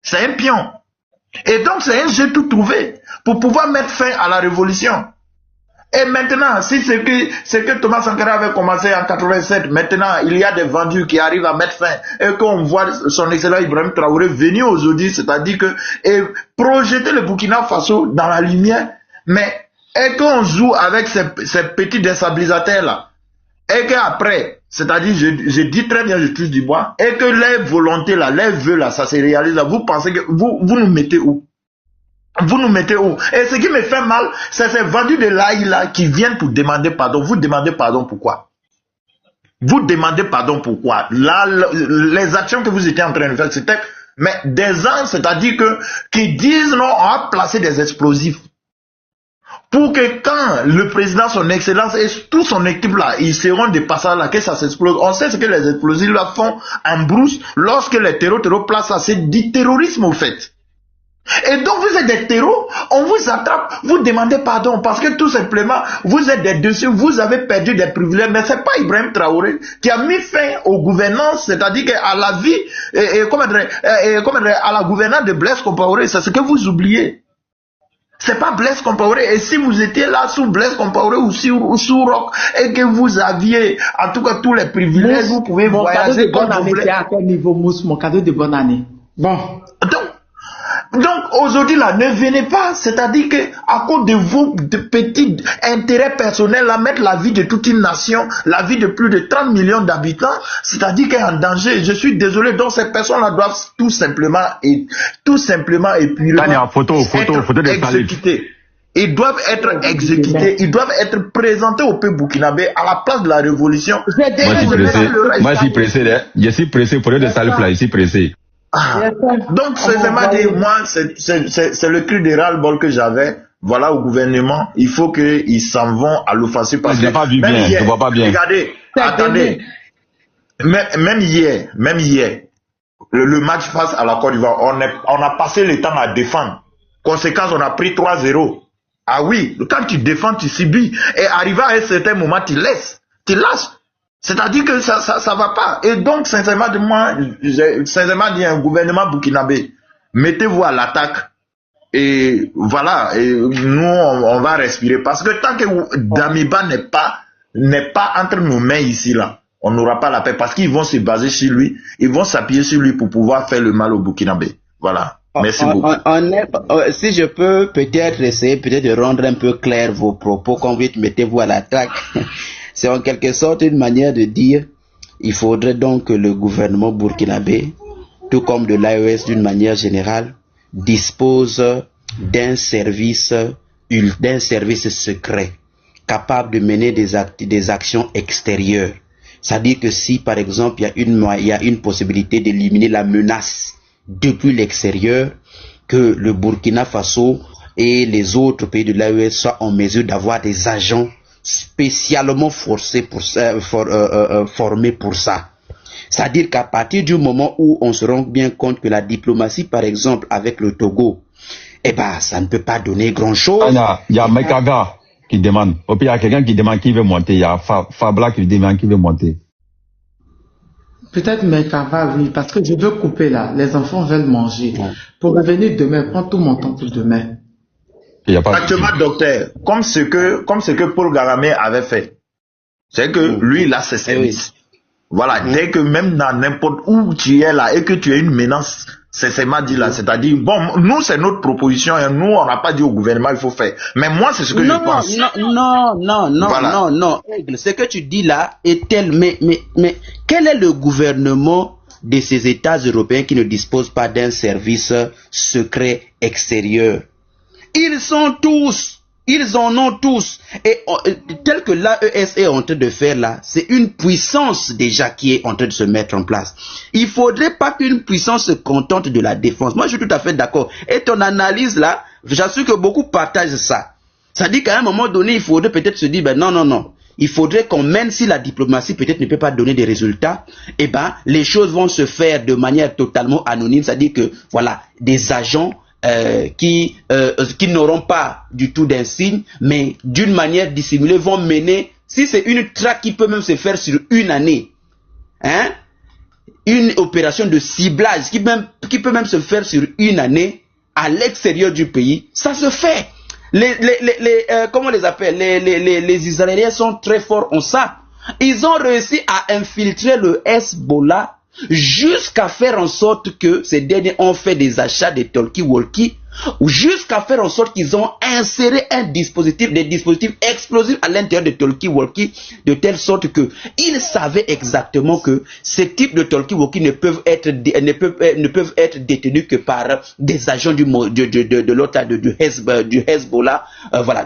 C'est un pion. Et donc c'est un jeu tout trouvé pour pouvoir mettre fin à la révolution. Et maintenant, si c'est que Thomas Sankara avait commencé en 87, maintenant il y a des vendus qui arrivent à mettre fin et qu'on voit son excellent Ibrahim Traoré venir aujourd'hui, c'est-à-dire que et projeter le Burkina Faso dans la lumière, mais et qu'on joue avec ces petits déstabilisateurs là, et qu'après, c'est-à-dire je dis très bien, je touche du bois, et que les volontés là, les vœux là, ça se réalise là, vous pensez que vous nous mettez où? Vous nous mettez où? Et ce qui me fait mal, c'est ces vendus de l'ail là qui viennent pour demander pardon. Vous demandez pardon pourquoi? Vous demandez pardon pourquoi? Là, les actions que vous étiez en train de faire, c'était mais des gens, c'est-à-dire que qui disent non, on a placé des explosifs. Pour que quand le président, son excellence et toute son équipe là, ils seront des passages là, que ça s'explose. On sait ce que les explosifs là font en brousse lorsque les terreaux placent ça, c'est du terrorisme au fait. Et donc vous êtes des terreaux, on vous attrape, vous demandez pardon parce que tout simplement vous êtes des dessus, vous avez perdu des privilèges, mais c'est pas Ibrahim Traoré qui a mis fin aux gouvernances, c'est-à-dire à la vie à la gouvernance de Blaise Compaoré, c'est ce que vous oubliez. C'est pas Blaise Compaoré, et si vous étiez là sous Blaise Compaoré ou sous Roch et que vous aviez en tout cas tous les privilèges, vous pouvez voyager comme vous voulez. À quel niveau, Mousse, mon cadeau de bonne année? Bon. Donc aujourd'hui là, ne venez pas, c'est-à-dire que à cause de vos petits intérêts personnels, là, mettre la vie de toute une nation, la vie de plus de 30 millions d'habitants, c'est-à-dire qu'elle est en danger. Je suis désolé, donc ces personnes-là doivent tout simplement et purement photo de exécuter. Ils doivent être exécutés, ils doivent être présentés au peuple burkinabé à la place de la révolution. Moi, je suis pressé. Je suis pressé pour de Salif là, je suis pressé. Donc, sincèrement dit, moi, c'est le cri de ras-le-bol que j'avais. Voilà, au gouvernement, il faut qu'ils s'en vont à l'offensive. Parce que pas vu bien, je vois pas bien. Regardez, attendez. Même hier, le match face à la Côte d'Ivoire, on a passé le temps à défendre. Conséquence, on a pris 3-0. Ah oui, quand tu défends, tu subis. Et arrivé à un certain moment, tu lâches. C'est-à-dire que ça va pas. Et donc, sincèrement, un gouvernement burkinabé, mettez-vous à l'attaque. Et voilà, et nous, on va respirer. Parce que tant que Damiba n'est pas entre nos mains ici, là, on n'aura pas la paix. Parce qu'ils vont se baser sur lui, ils vont s'appuyer sur lui pour pouvoir faire le mal au Burkinabé. Voilà. Merci beaucoup. Si je peux peut-être essayer de rendre un peu clair vos propos, quand vous mettez-vous à l'attaque, c'est en quelque sorte une manière de dire il faudrait donc que le gouvernement burkinabé, tout comme de l'AES d'une manière générale, dispose d'un service secret capable de mener des actions extérieures. C'est-à-dire que si par exemple il y a une possibilité d'éliminer la menace depuis l'extérieur, que le Burkina Faso et les autres pays de l'AES soient en mesure d'avoir des agents spécialement formés pour ça. C'est-à-dire qu'à partir du moment où on se rend bien compte que la diplomatie, par exemple, avec le Togo, ça ne peut pas donner grand-chose. Il y a Mekaga qui demande. Au pire, il y a quelqu'un qui demande qui veut monter. Il y a Fabla qui demande qui veut monter. Peut-être Mekava, oui, parce que je veux couper là. Les enfants veulent manger. Pour revenir demain, prends tout mon temps pour demain. Actuellement, docteur, comme ce que Paul Garamé avait fait, c'est que lui, il a ses services. Voilà, dès que même dans n'importe où tu es là et que tu as une menace, c'est ma dit là, c'est-à-dire, bon, nous c'est notre proposition et nous on n'a pas dit au gouvernement il faut faire. Mais moi c'est ce que je pense. Non. Ce que tu dis là est tel, mais quel est le gouvernement de ces États européens qui ne disposent pas d'un service secret extérieur? Ils en ont tous. Et tel que l'AES est en train de faire là, c'est une puissance déjà qui est en train de se mettre en place. Il ne faudrait pas qu'une puissance se contente de la défense. Moi, je suis tout à fait d'accord. Et ton analyse là, j'assure que beaucoup partagent ça. Ça dit qu'à un moment donné, il faudrait peut-être se dire, non. Il faudrait qu'on, même si la diplomatie peut-être ne peut pas donner des résultats, les choses vont se faire de manière totalement anonyme. C'est-à-dire que, voilà, des agents qui n'auront pas du tout d'insigne, mais d'une manière dissimulée vont mener, si c'est une traque qui peut même se faire sur une année, une opération de ciblage qui peut même se faire sur une année à l'extérieur du pays, ça se fait. Comment on les appelle, les Israéliens sont très forts en ça. Ils ont réussi à infiltrer le Hezbollah jusqu'à faire en sorte que ces derniers ont fait des achats de talkie-walkie, jusqu'à faire en sorte qu'ils ont inséré des dispositifs explosifs à l'intérieur de talkie-walkie, de telle sorte que ils savaient exactement que ce type de talkie-walkie ne peuvent être détenus que par des agents du Hezbollah,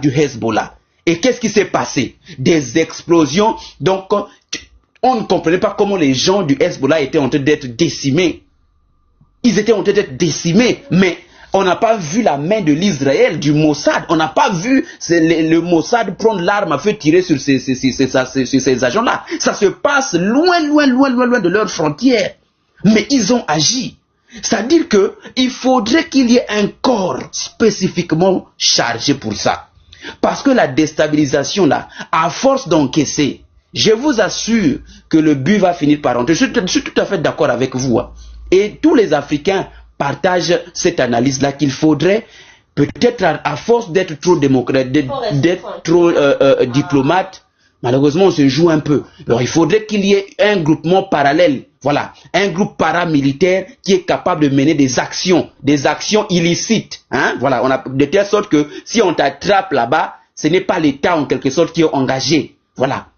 du Hezbollah. Et qu'est-ce qui s'est passé? Des explosions. Donc on ne comprenait pas comment les gens du Hezbollah étaient en train d'être décimés. Ils étaient en train d'être décimés, mais on n'a pas vu la main de l'Israël, du Mossad. On n'a pas vu le Mossad prendre l'arme à feu tirer sur ces agents-là. Ça se passe loin de leurs frontières. Mais ils ont agi. C'est-à-dire qu'il faudrait qu'il y ait un corps spécifiquement chargé pour ça. Parce que la déstabilisation, là, à force d'encaisser, je vous assure que le but va finir par rentrer. Je suis tout à fait d'accord avec vous. Et tous les Africains partagent cette analyse-là qu'il faudrait, peut-être à force d'être trop démocrate, d'être trop diplomate, malheureusement on se joue un peu. Alors il faudrait qu'il y ait un groupement parallèle, voilà, un groupe paramilitaire qui est capable de mener des actions illicites. Voilà, on a de telle sorte que si on t'attrape là-bas, ce n'est pas l'État en quelque sorte qui est engagé. Voilà.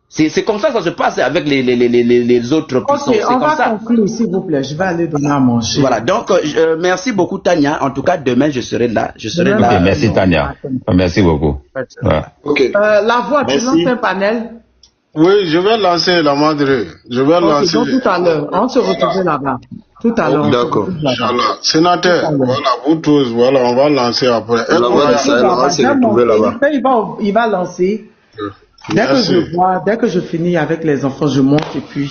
C'est comme ça que ça se passe avec les autres puissances. Ok, on comme va ça. conclure, s'il vous plaît. Je vais aller donner à manger. Voilà, donc merci beaucoup Tania. En tout cas, demain je serai là. Ok, merci Tania. Merci beaucoup. Voilà. Ok. La voix, tu lances un panel? Oui, je vais lancer la madre. Je vais lancer. Donc tout à l'heure, on se retrouve là-bas. Tout à l'heure. D'accord. Inch'Allah. Sénateur, voilà, vous tous, voilà, on va lancer après. La voix de Sahel, on va se retrouver là-bas. Il va lancer. Dès que je finis avec les enfants, je monte et puis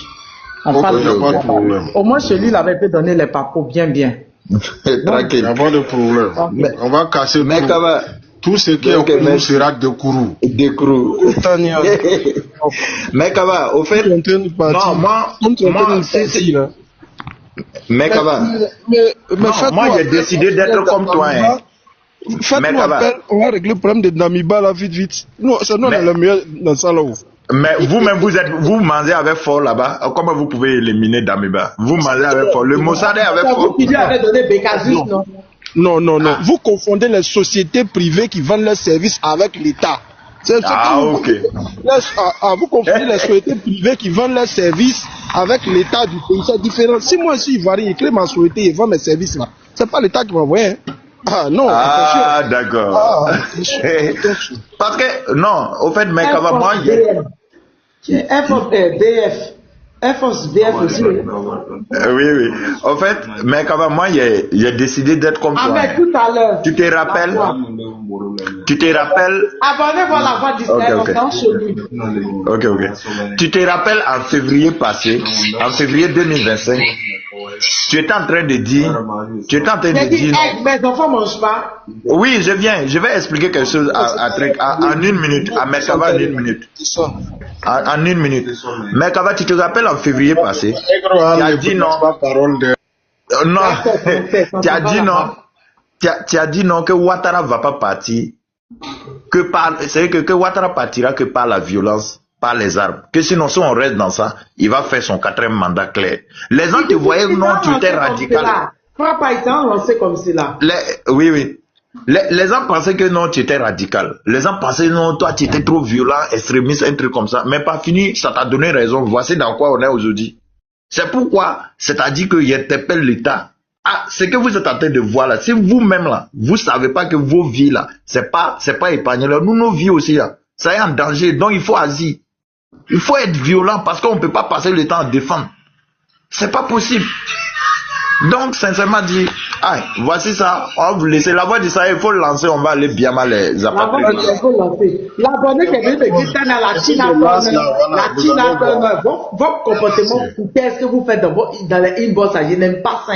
on parle. Il n'y a pas de problème. Au moins, chez lui, il avait pu donner les papos bien. Tranquille. Il n'y a pas de problème. Okay. On va casser tout ce qui est au courant sera de Kourou. Mais Kaba, au fait, non, moi, mais Kaba, moi j'ai décidé d'être comme toi. Hein. Faites-nous appel, on va régler le problème de Damiba là vite. Non, c'est nous le meilleur dans ça là. Mais vous-même, vous mangez avec fort là-bas. Comment vous pouvez éliminer Damiba? Vous mangez avec fort. Le Mossad est avec fort. Il avait donné Bécasus, non? Non. Vous confondez les sociétés privées qui vendent leurs services avec l'État. Ok. Vous confondez les sociétés privées qui vendent leurs services avec l'État du pays. C'est différent. Si moi, je suis ivoirien, je crée ma société et vends mes services là, c'est pas l'État qui m'envoie. Hein. Ah non. Ah d'accord. Parce que non, au fait, mais comment moi BF aussi. Oui. En fait, mais quand même, moi, j'ai décidé d'être comme toi. Mais tout à l'heure. Tu te rappelles? Abonnez-vous à la voix d'Israël. Ok. Tu te rappelles en février passé, en février 2025, tu étais en train de dire. Mes enfants mangent pas. Oui, je viens. Je vais expliquer quelque chose en une minute. À Merkava, en une minute. En une minute. Merkava, tu te rappelles en février passé, tu as dit non. Non, tu as dit non. Tu as dit non que Ouattara va pas partir. Que Ouattara partira que par la violence, par les armes. Que sinon, si on reste dans ça, il va faire son 4e mandat clair. Les gens te voyaient, non, tu étais radical. Papa, ils t'ont lancé comme cela. Oui. Les gens pensaient que non, tu étais radical. Les gens pensaient non, toi, tu étais trop violent, extrémiste, un truc comme ça. Mais pas fini, ça t'a donné raison. Voici dans quoi on est aujourd'hui. C'est pourquoi, c'est-à-dire qu'il interpelle l'État. Ah, ce que vous êtes en train de voir là, si vous-même là, vous savez pas que vos vies là, c'est pas épargné là, nous, nos vies aussi là, ça est en danger, donc il faut agir. Il faut être violent parce qu'on ne peut pas passer le temps à défendre. C'est pas possible. Donc, sincèrement dit, voici ça, on va vous laisser. La voix de ça, il faut le lancer, on va aller bien mal les apporter. Il faut lancer. L'abonné qui est venu de dire la China, votre comportement, qu'est-ce que vous faites dans les inbox, je n'aime pas ça.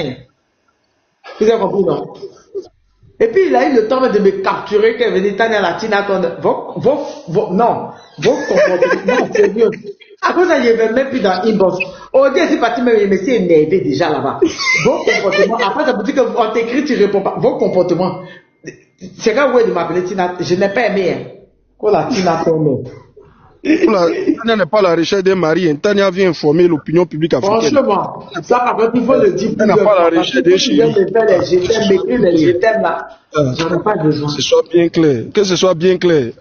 Vous avez compris, non? Et puis, il a eu le temps de me capturer qu'il venait Tania Latina. Non, vos comportements, c'est mieux. À cause de ça, je ne vais même plus dans inbox. Au début, c'est parti, mais je me suis énervé déjà là-bas. Vos comportements, après, ça veut dire qu'on t'écrit, tu ne réponds pas. Vos comportements, c'est quand vous de m'appeler Tina, je n'ai pas aimé. Quoi la Tina Turner? Tania n'est pas la recherche d'un mari. Tania vient informer l'opinion publique africaine. Franchement, ça par contre, il faut le dire. Elle n'a pas la recherche d'un chéri. Je t'aime là. J'en ai pas besoin. Que ce soit bien clair. Que ce soit bien clair.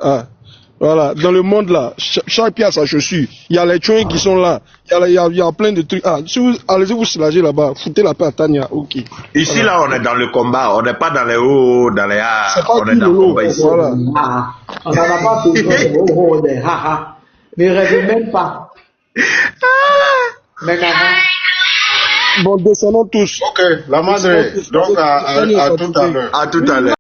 Voilà. Dans le monde là, chaque pied a sa chaussure. Il y a les trains qui sont là. Il y a plein de trucs. Si vous allez vous soulager là-bas, foutez la paix à Tania. Ok. Ici là, on est dans le combat. On n'est pas dans les hauts, dans les A. On est dans le combat ici. Voilà. On n'en a pas besoin de haha. Ne rêvez même pas. Mais bon, descendons tous. Ok, la madre. Donc à tout à l'heure. À tout à l'heure.